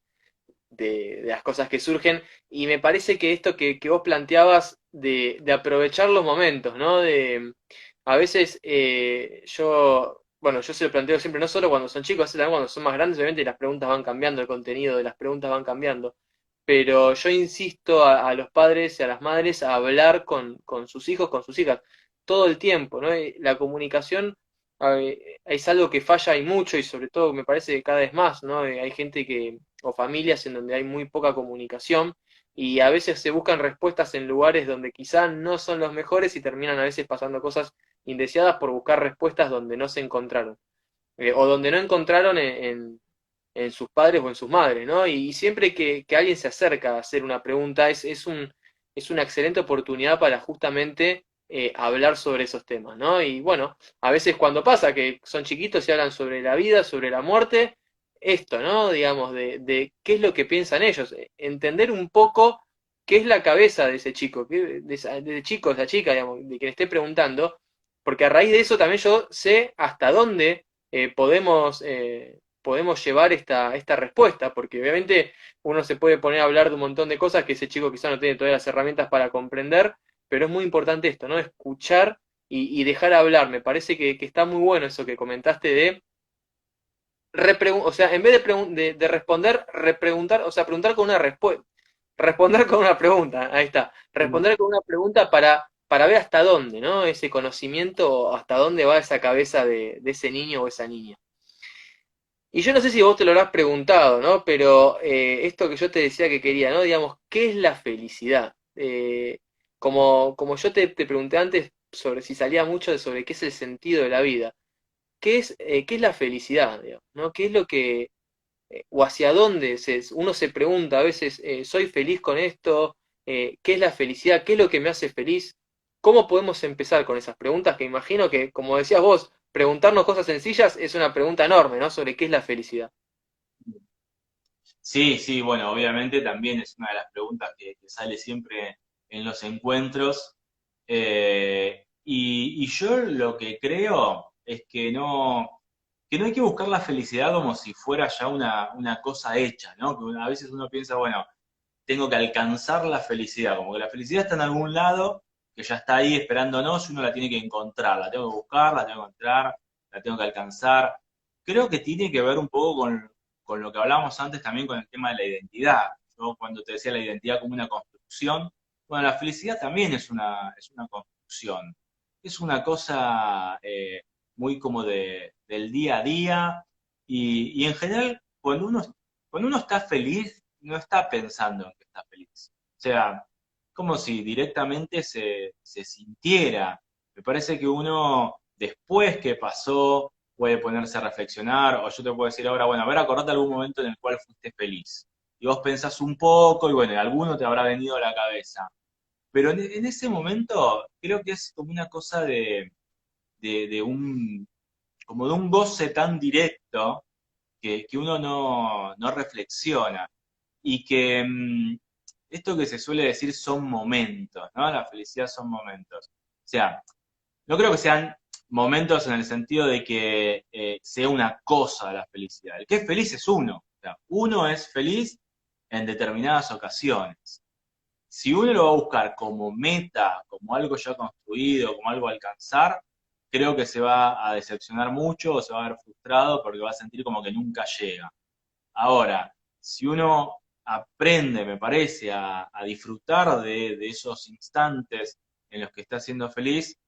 las cosas que surgen, y me parece que esto que vos planteabas de aprovechar los momentos, ¿no? A veces bueno, yo se lo planteo siempre, no solo cuando son chicos, a veces también cuando son más grandes, obviamente las preguntas van cambiando, el contenido de las preguntas van cambiando, pero yo insisto a los padres y a las madres a hablar con sus hijos, con sus hijas, todo el tiempo, ¿no? Y la comunicación es algo que falla y mucho, y sobre todo me parece que cada vez más, ¿no? Hay gente o familias en donde hay muy poca comunicación, y a veces se buscan respuestas en lugares donde quizá no son los mejores, y terminan a veces pasando cosas indeseadas por buscar respuestas donde no se encontraron, o donde no encontraron en sus padres o en sus madres, ¿no? Y siempre que alguien se acerca a hacer una pregunta, es una excelente oportunidad para justamente hablar sobre esos temas, ¿no? Y bueno, a veces cuando pasa que son chiquitos y hablan sobre la vida, sobre la muerte, esto, ¿no? Digamos, de qué es lo que piensan ellos, entender un poco qué es la cabeza de ese chico, de ese chico, esa chica, digamos, de quien esté preguntando, porque a raíz de eso también yo sé hasta dónde podemos llevar esta respuesta, porque obviamente uno se puede poner a hablar de un montón de cosas que ese chico quizá no tiene todas las herramientas para comprender, pero es muy importante esto, ¿no? Escuchar y dejar hablar. Me parece que está muy bueno eso que comentaste de o sea, en vez de responder, repreguntar, o sea, preguntar con una respuesta, responder con una pregunta, ahí está, responder con una pregunta para ver hasta dónde, ¿no? Ese conocimiento, hasta dónde va esa cabeza de ese niño o esa niña. Y yo no sé si vos te lo habrás preguntado, ¿no? Pero esto que yo te decía que quería, ¿no? Digamos, ¿qué es la felicidad? Como yo te pregunté antes sobre si salía mucho sobre qué es el sentido de la vida, qué es la felicidad, digamos, ¿no? ¿Qué es lo que, o hacia dónde uno se pregunta a veces, ¿soy feliz con esto? ¿Qué es la felicidad? ¿Qué es lo que me hace feliz? ¿Cómo podemos empezar con esas preguntas? Que imagino que, como decías vos, preguntarnos cosas sencillas es una pregunta enorme, ¿no? Sobre qué es la felicidad. Sí, sí, bueno, obviamente también es una de las preguntas que sale siempre en los encuentros. Y yo lo que creo es que no hay que buscar la felicidad como si fuera ya una cosa hecha, ¿no? Que a veces uno piensa, bueno, tengo que alcanzar la felicidad, como que la felicidad está en algún lado, que ya está ahí esperándonos y uno la tiene que encontrar, la tengo que buscar, la tengo que encontrar, la tengo que alcanzar. Creo que tiene que ver un poco con lo que hablábamos antes también con el tema de la identidad. Yo cuando te decía la identidad como una construcción, bueno, la felicidad también es una construcción. Es una cosa muy como del día a día y en general cuando uno está feliz, no está pensando en que está feliz. O sea, como si directamente se sintiera. Me parece que uno, después que pasó, puede ponerse a reflexionar, o yo te puedo decir ahora, bueno, a ver, acordate algún momento en el cual fuiste feliz. Y vos pensás un poco, y bueno, alguno te habrá venido a la cabeza. Pero en ese momento creo que es como una cosa de como de un goce tan directo que uno no reflexiona y que esto que se suele decir son momentos, ¿no? La felicidad son momentos. O sea, no creo que sean momentos en el sentido de que sea una cosa la felicidad. El que es feliz es uno. O sea, uno es feliz en determinadas ocasiones. Si uno lo va a buscar como meta, como algo ya construido, como algo a alcanzar, creo que se va a decepcionar mucho o se va a ver frustrado porque va a sentir como que nunca llega. Ahora, si uno aprende, me parece, a disfrutar de esos instantes en los que está siendo feliz,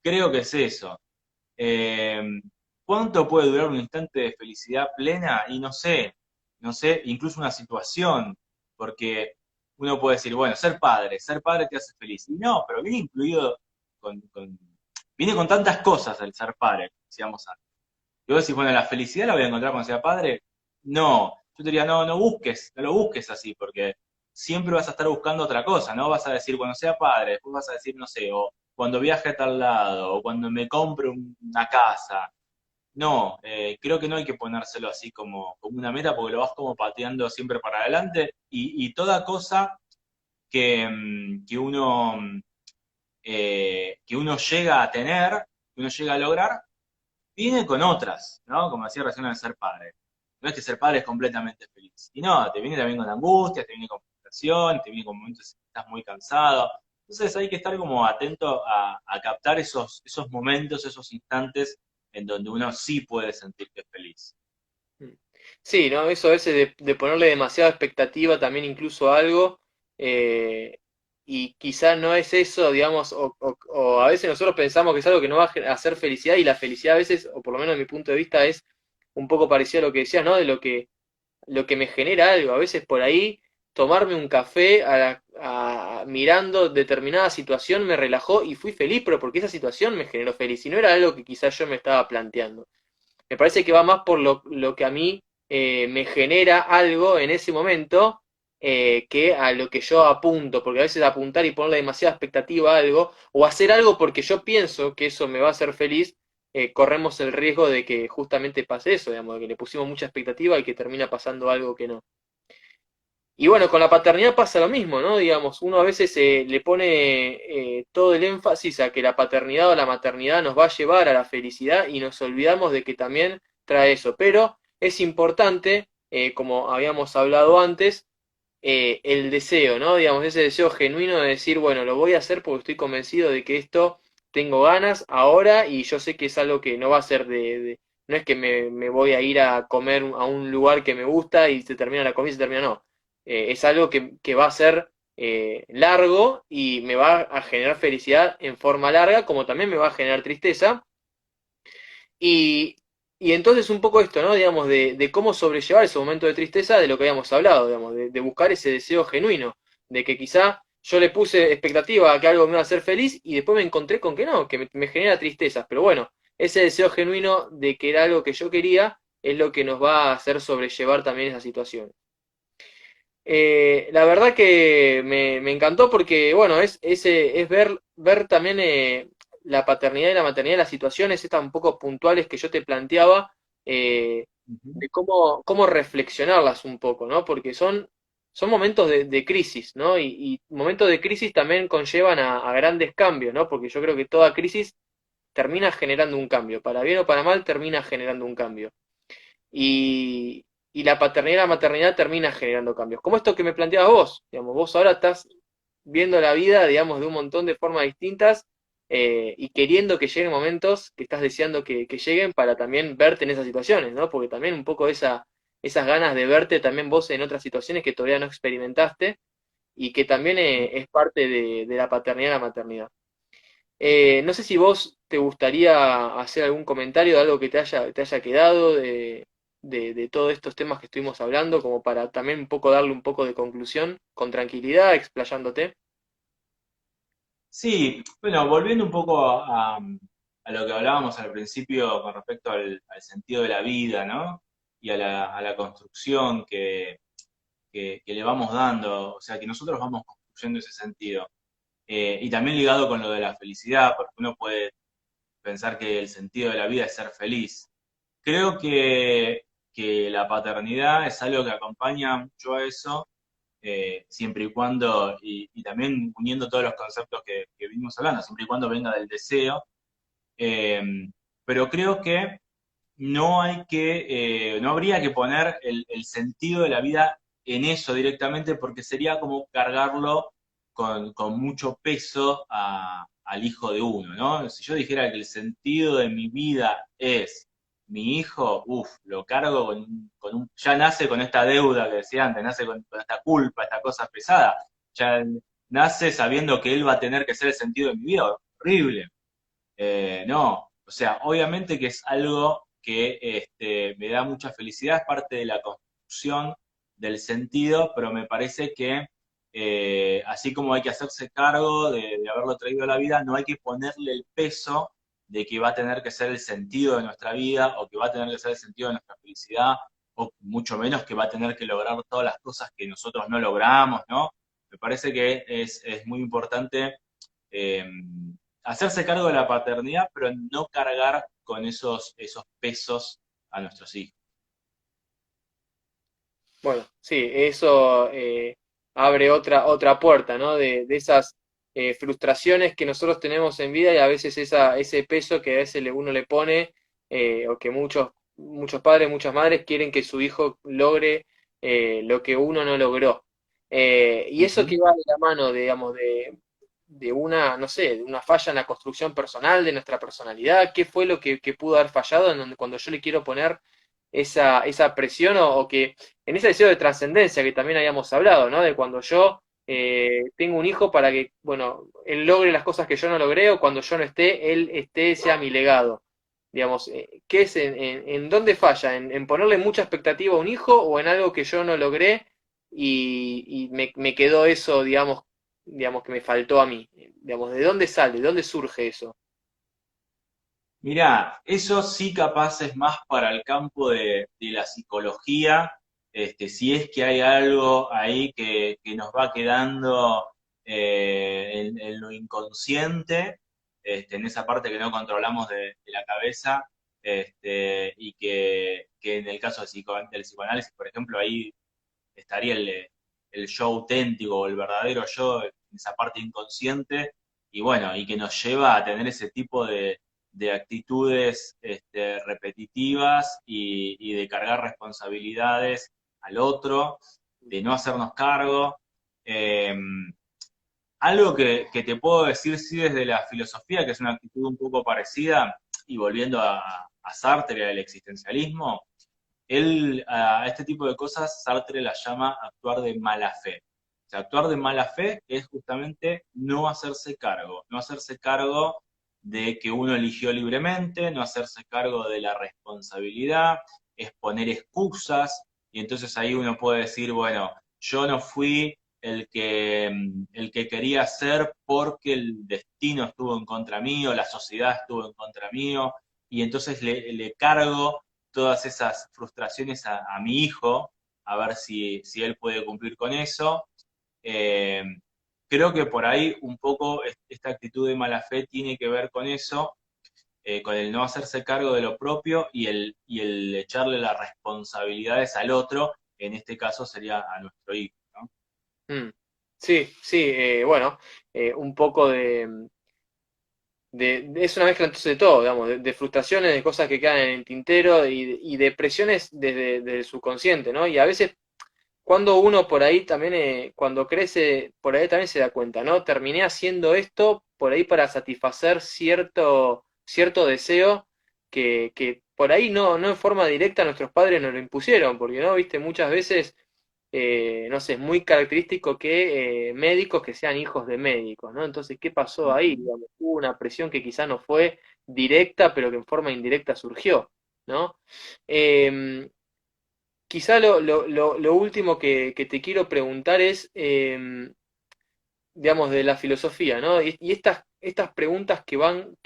creo que es eso. Eh, ¿Cuánto puede durar un instante de felicidad plena? Y no sé, incluso una situación, porque uno puede decir, bueno, ser padre te hace feliz. Y no, pero viene incluido viene con tantas cosas el ser padre, como decíamos antes. Y vos decís, bueno, la felicidad la voy a encontrar cuando sea padre. No, yo te diría, no, no lo busques así, porque siempre vas a estar buscando otra cosa, ¿no? Vas a decir, cuando sea padre, después vas a decir, no sé, o cuando viaje a tal lado, o cuando me compre una casa. No, creo que no hay que ponérselo así como una meta, porque lo vas como pateando siempre para adelante, y toda cosa que uno llega a tener, que uno llega a lograr, viene con otras, ¿no? Como decía recién al ser padre. No es que ser padre es completamente feliz. Y no, te viene también con angustia, te viene con frustración, te viene con momentos en que estás muy cansado. Entonces hay que estar como atento a captar esos momentos, esos instantes en donde uno sí puede sentir que es feliz. Sí, ¿no? Eso a veces de ponerle demasiada expectativa también incluso a algo, eh, y quizás no es eso, digamos, o a veces nosotros pensamos que es algo que no va a hacer felicidad y la felicidad a veces, o por lo menos de mi punto de vista, es un poco parecido a lo que decías, ¿no? De lo que me genera algo. A veces por ahí tomarme un café mirando determinada situación me relajó y fui feliz, pero porque esa situación me generó feliz y no era algo que quizás yo me estaba planteando. Me parece que va más por lo que a mí me genera algo en ese momento, que a lo que yo apunto, porque a veces apuntar y ponerle demasiada expectativa a algo, o hacer algo porque yo pienso que eso me va a hacer feliz, corremos el riesgo de que justamente pase eso, digamos, de que le pusimos mucha expectativa y que termina pasando algo que no. Y bueno, con la paternidad pasa lo mismo, ¿no? Digamos, uno a veces le pone todo el énfasis a que la paternidad o la maternidad nos va a llevar a la felicidad y nos olvidamos de que también trae eso. Pero es importante, como habíamos hablado antes, el deseo, ¿no? Digamos, ese deseo genuino de decir, bueno, lo voy a hacer porque estoy convencido de que esto tengo ganas ahora y yo sé que es algo que no va a ser no es que me voy a ir a comer a un lugar que me gusta y se termina la comida y se termina, no. Es algo que va a ser largo y me va a generar felicidad en forma larga, como también me va a generar tristeza. Y, y entonces un poco esto, ¿no? Digamos, de cómo sobrellevar ese momento de tristeza de lo que habíamos hablado, digamos, de buscar ese deseo genuino, de que quizá yo le puse expectativa a que algo me iba a hacer feliz y después me encontré con que no, que me genera tristezas. Pero bueno, ese deseo genuino de que era algo que yo quería es lo que nos va a hacer sobrellevar también esa situación. La verdad que me encantó porque, bueno, es ver también la paternidad y la maternidad, las situaciones estas un poco puntuales que yo te planteaba, eh, Ujú. de cómo reflexionarlas un poco, ¿no? Porque son momentos de crisis, ¿no? Y momentos de crisis también conllevan a grandes cambios, ¿no? Porque yo creo que toda crisis termina generando un cambio, para bien o para mal termina generando un cambio y la paternidad y la maternidad termina generando cambios. Como esto que me planteabas vos, digamos, vos ahora estás viendo la vida, digamos, de un montón de formas distintas, y queriendo que lleguen momentos que estás deseando que lleguen para también verte en esas situaciones, ¿no? Porque también un poco esas ganas de verte también vos en otras situaciones que todavía no experimentaste y que también es parte de la paternidad y la maternidad. No sé si vos te gustaría hacer algún comentario de algo que te haya quedado de todos estos temas que estuvimos hablando, como para también un poco darle un poco de conclusión, con tranquilidad, explayándote. Sí, bueno, volviendo un poco a lo que hablábamos al principio con respecto al sentido de la vida, ¿no? Y a la construcción que le vamos dando, o sea, que nosotros vamos construyendo ese sentido. Y también ligado con lo de la felicidad, porque uno puede pensar que el sentido de la vida es ser feliz. Creo que la paternidad es algo que acompaña mucho a eso, siempre y cuando, y también uniendo todos los conceptos que vinimos hablando, siempre y cuando venga del deseo, eh, pero creo que no habría que poner el sentido de la vida en eso directamente porque sería como cargarlo con mucho peso al hijo de uno, ¿no? Si yo dijera que el sentido de mi vida es mi hijo, lo cargo ya nace con esta deuda que decía antes, nace con esta culpa, esta cosa pesada, ya nace sabiendo que él va a tener que ser el sentido de mi vida, horrible. No, o sea, obviamente que es algo que me da mucha felicidad, es parte de la construcción del sentido, pero me parece que así como hay que hacerse cargo de haberlo traído a la vida, no hay que ponerle el peso de que va a tener que ser el sentido de nuestra vida o que va a tener que ser el sentido de nuestra felicidad o mucho menos que va a tener que lograr todas las cosas que nosotros no logramos, ¿no? Me parece que es muy importante eh, hacerse cargo de la paternidad, pero no cargar con esos pesos a nuestros hijos. Bueno, sí, eso abre otra puerta, ¿no? De esas frustraciones que nosotros tenemos en vida y a veces ese peso que a veces uno le pone, o que muchos padres, muchas madres quieren que su hijo logre lo que uno no logró. Y eso Ujú. que va de la mano, digamos, de una, no sé, de una falla en la construcción personal de nuestra personalidad, ¿qué fue lo que pudo haber fallado en donde cuando yo le quiero poner esa presión o que en ese deseo de trascendencia que también habíamos hablado, ¿no? De cuando yo tengo un hijo para que, bueno, él logre las cosas que yo no logré o cuando yo no esté, él esté, sea mi legado. Digamos, ¿qué es en dónde falla? ¿En ponerle mucha expectativa a un hijo o en algo que yo no logré y me quedó eso, digamos, que me faltó a mí? Digamos, ¿de dónde sale? ¿De dónde surge eso? Mirá, eso sí capaz es más para el campo de la psicología, si es que hay algo ahí que nos va quedando en lo inconsciente, en esa parte que no controlamos de la cabeza, y que en el caso del psicoanálisis, por ejemplo, ahí estaría el yo auténtico o el verdadero yo en esa parte inconsciente, y bueno, y que nos lleva a tener ese tipo de actitudes repetitivas y de cargar responsabilidades al otro, de no hacernos cargo. Eh, Algo que te puedo decir sí desde la filosofía, que es una actitud un poco parecida, y volviendo a Sartre y al existencialismo, él a este tipo de cosas Sartre las llama actuar de mala fe. O sea, actuar de mala fe es justamente no hacerse cargo, no hacerse cargo de que uno eligió libremente, no hacerse cargo de la responsabilidad, es poner excusas, y entonces ahí uno puede decir, bueno, yo no fui el que quería ser porque el destino estuvo en contra mío, la sociedad estuvo en contra mío, y entonces le cargo todas esas frustraciones a mi hijo, a ver si él puede cumplir con eso. Eh, Creo que por ahí un poco esta actitud de mala fe tiene que ver con eso, con el no hacerse cargo de lo propio y el echarle las responsabilidades al otro, en este caso sería a nuestro hijo, ¿no? Mm. Sí, sí, bueno, un poco es una mezcla entonces de todo, digamos, de frustraciones, de cosas que quedan en el tintero y de presiones desde el subconsciente, ¿no? Y a veces cuando uno por ahí también, cuando crece, por ahí también se da cuenta, ¿no? Terminé haciendo esto por ahí para satisfacer cierto deseo que por ahí no en forma directa nuestros padres nos lo impusieron, porque, ¿no? Viste, muchas veces no sé, es muy característico que médicos que sean hijos de médicos, ¿no? Entonces, ¿qué pasó ahí? Ujú. Digamos, hubo una presión que quizá no fue directa, pero que en forma indirecta surgió, ¿no? Quizá lo último que te quiero preguntar es, digamos, de la filosofía, ¿no? Y estas preguntas que van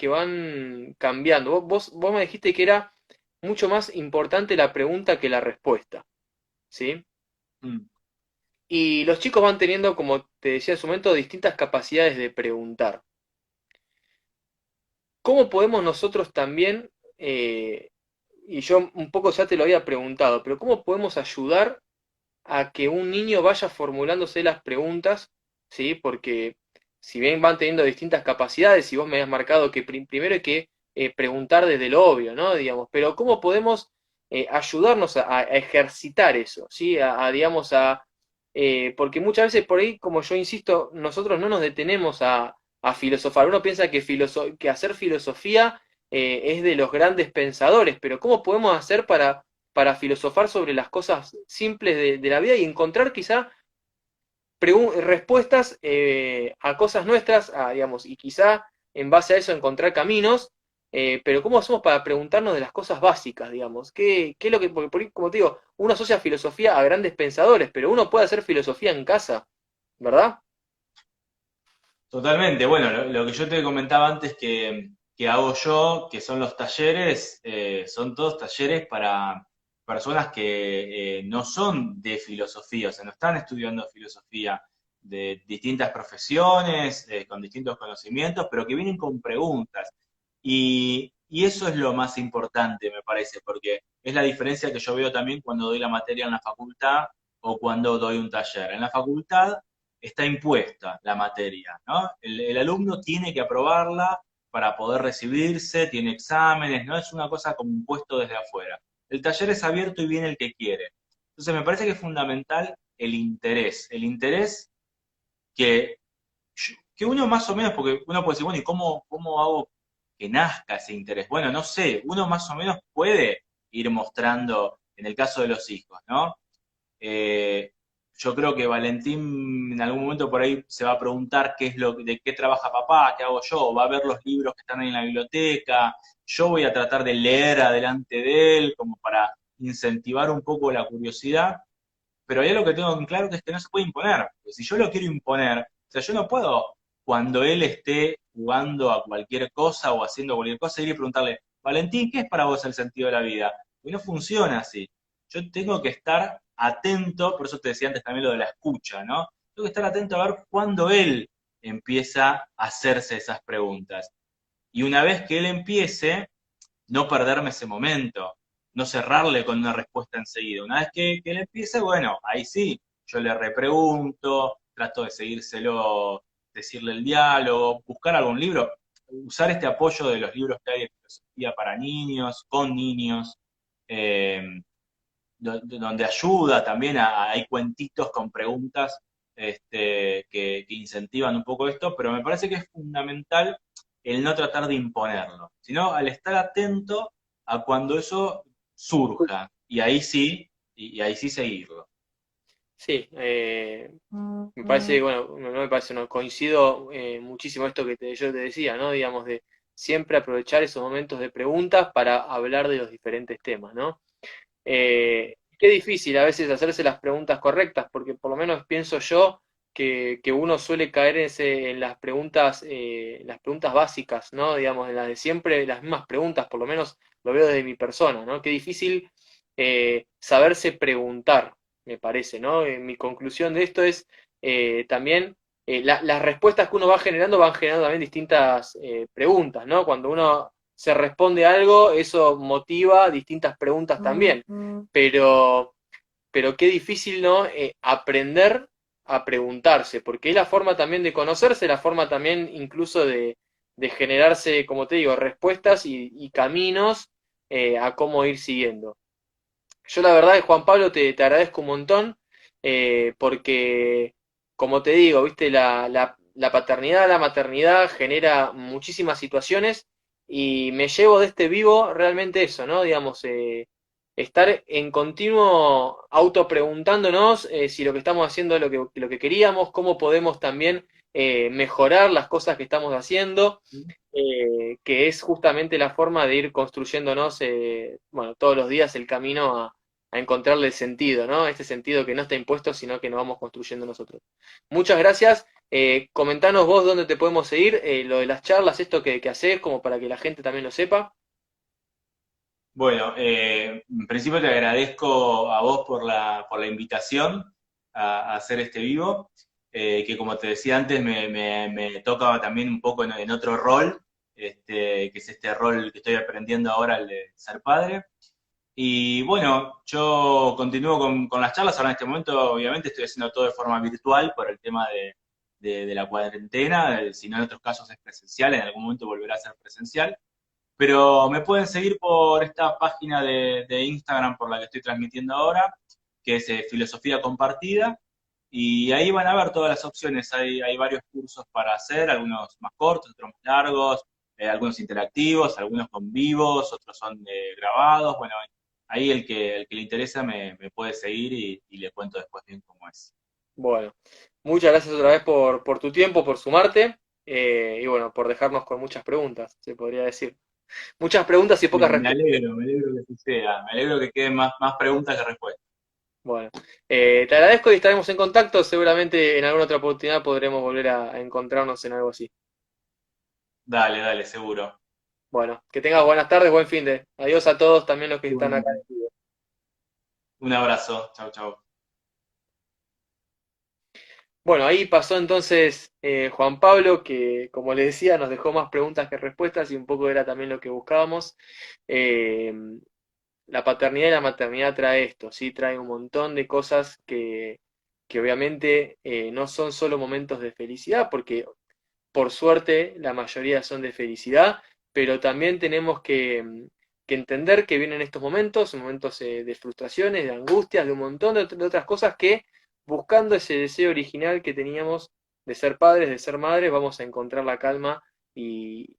cambiando. Vos me dijiste que era mucho más importante la pregunta que la respuesta, ¿sí? Mm. Y los chicos van teniendo, como te decía en su momento, distintas capacidades de preguntar. ¿Cómo podemos nosotros también, y yo un poco ya te lo había preguntado, pero cómo podemos ayudar a que un niño vaya formulándose las preguntas, ¿sí? Porque si bien van teniendo distintas capacidades, y vos me has marcado que primero hay que preguntar desde lo obvio, ¿no? Digamos, pero ¿cómo podemos ayudarnos a ejercitar eso, ¿sí? Digamos, porque muchas veces por ahí, como yo insisto, nosotros no nos detenemos a filosofar. Uno piensa que hacer filosofía es de los grandes pensadores, pero ¿cómo podemos hacer para filosofar sobre las cosas simples de la vida y encontrar quizá respuestas a cosas nuestras, digamos, y quizá en base a eso encontrar caminos, pero ¿cómo hacemos para preguntarnos de las cosas básicas, digamos? ¿Qué es lo que, porque, como te digo, uno asocia filosofía a grandes pensadores, pero uno puede hacer filosofía en casa, ¿verdad? Totalmente. Bueno, lo que yo te comentaba antes que hago yo, que son los talleres, son todos talleres para personas que no son de filosofía, o sea, no están estudiando filosofía, de distintas profesiones, con distintos conocimientos, pero que vienen con preguntas. Y eso es lo más importante, me parece, porque es la diferencia que yo veo también cuando doy la materia en la facultad o cuando doy un taller. En la facultad está impuesta la materia, ¿no? El alumno tiene que aprobarla para poder recibirse, tiene exámenes, no es una cosa como impuesto desde afuera. El taller es abierto y viene el que quiere. Entonces me parece que es fundamental el interés que, que uno más o menos, porque uno puede decir, bueno, ¿y cómo hago que nazca ese interés? Bueno, no sé, uno más o menos puede ir mostrando, en el caso de los hijos, ¿no? Eh, yo creo que Valentín en algún momento por ahí se va a preguntar de qué trabaja papá, qué hago yo, va a ver los libros que están ahí en la biblioteca, yo voy a tratar de leer adelante de él como para incentivar un poco la curiosidad, pero hay algo que tengo en claro que es que no se puede imponer, porque si yo lo quiero imponer, o sea, yo no puedo cuando él esté jugando a cualquier cosa o haciendo cualquier cosa ir y preguntarle, Valentín, ¿qué es para vos el sentido de la vida? Y no funciona así. Yo tengo que estar atento, por eso te decía antes también lo de la escucha, ¿no? Tengo que estar atento a ver cuándo él empieza a hacerse esas preguntas. Y una vez que él empiece, no perderme ese momento, no cerrarle con una respuesta enseguida. Una vez que él empiece, bueno, ahí sí, yo le repregunto, trato de seguírselo, decirle el diálogo, buscar algún libro, usar este apoyo de los libros que hay de filosofía para niños, con niños, eh, donde ayuda también, hay cuentitos con preguntas que incentivan un poco esto, pero me parece que es fundamental el no tratar de imponerlo, sino al estar atento a cuando eso surja, y ahí sí, y ahí sí seguirlo. Sí, me parece, bueno, no me parece, no, coincido muchísimo esto yo te decía, ¿no? Digamos, de siempre aprovechar esos momentos de preguntas para hablar de los diferentes temas, ¿no? Qué difícil a veces hacerse las preguntas correctas, porque por lo menos pienso yo que uno suele caer en las preguntas básicas, ¿no? Digamos, en las de siempre, las mismas preguntas, por lo menos lo veo desde mi persona, ¿no? Qué difícil saberse preguntar, me parece, ¿no? Mi conclusión de esto es también las respuestas que uno va generando van generando también distintas preguntas, ¿no? Cuando uno se responde algo, eso motiva distintas preguntas también. Pero, pero qué difícil, ¿no? Aprender a preguntarse, porque es la forma también de conocerse, la forma también incluso de generarse, como te digo, respuestas y caminos a cómo ir siguiendo. Yo la verdad, Juan Pablo, te agradezco un montón, porque, como te digo, viste, la paternidad, la maternidad genera muchísimas situaciones y me llevo de este vivo realmente eso, ¿no? Digamos, estar en continuo auto preguntándonos si lo que estamos haciendo es lo que queríamos, cómo podemos también mejorar las cosas que estamos haciendo, que es justamente la forma de ir construyéndonos, bueno, todos los días el camino a encontrarle el sentido, ¿no? Este sentido que no está impuesto, sino que nos vamos construyendo nosotros. Muchas gracias. Comentanos vos dónde te podemos seguir, lo de las charlas, esto que haces, como para que la gente también lo sepa. Bueno, en principio te agradezco a vos por la invitación a hacer este vivo, que como te decía antes me toca también un poco en otro rol, que es este rol que estoy aprendiendo ahora, el de ser padre. Y bueno, yo continúo con las charlas, ahora en este momento obviamente estoy haciendo todo de forma virtual por el tema de la cuarentena, si no en otros casos es presencial, en algún momento volverá a ser presencial. Pero me pueden seguir por esta página de Instagram por la que estoy transmitiendo ahora, que es Filosofía Compartida, y ahí van a ver todas las opciones. Hay varios cursos para hacer, algunos más cortos, otros más largos, algunos interactivos, algunos con vivos, otros son grabados. Bueno, ahí el que le interesa me puede seguir y le cuento después bien cómo es. Bueno, muchas gracias otra vez por tu tiempo, por sumarte, y bueno, por dejarnos con muchas preguntas, se podría decir. Muchas preguntas y pocas respuestas. Me alegro que así sea, me alegro que queden más preguntas que respuestas. Bueno, te agradezco y estaremos en contacto. Seguramente en alguna otra oportunidad podremos volver a encontrarnos en algo así. Dale, dale, seguro. Bueno, que tengas buenas tardes, buen fin de. Adiós a todos, también los que están acá. Igualmente. Un abrazo, chau, chau. Bueno, ahí pasó entonces Juan Pablo, que como les decía, nos dejó más preguntas que respuestas y un poco era también lo que buscábamos. Eh, la paternidad y la maternidad trae esto, ¿sí? Trae un montón de cosas que obviamente no son solo momentos de felicidad, porque por suerte la mayoría son de felicidad, pero también tenemos que entender que vienen estos momentos, momentos de frustraciones, de angustias, de un montón de otras cosas que buscando ese deseo original que teníamos de ser padres, de ser madres, vamos a encontrar la calma y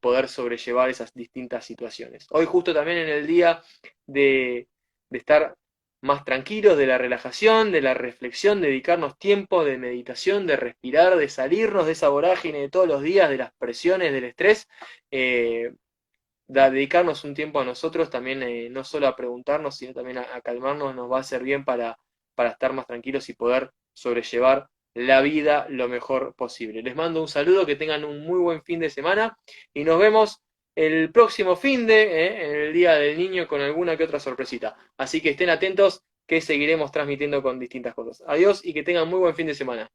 poder sobrellevar esas distintas situaciones. Hoy justo también en el día de estar más tranquilos, de la relajación, de la reflexión, dedicarnos tiempo de meditación, de respirar, de salirnos de esa vorágine de todos los días, de las presiones, del estrés, eh, dedicarnos un tiempo a nosotros, también no solo a preguntarnos, sino también a calmarnos, nos va a hacer bien para estar más tranquilos y poder sobrellevar la vida lo mejor posible. Les mando un saludo, que tengan un muy buen fin de semana y nos vemos el próximo fin de, en el Día del Niño, con alguna que otra sorpresita. Así que estén atentos, que seguiremos transmitiendo con distintas cosas. Adiós y que tengan muy buen fin de semana.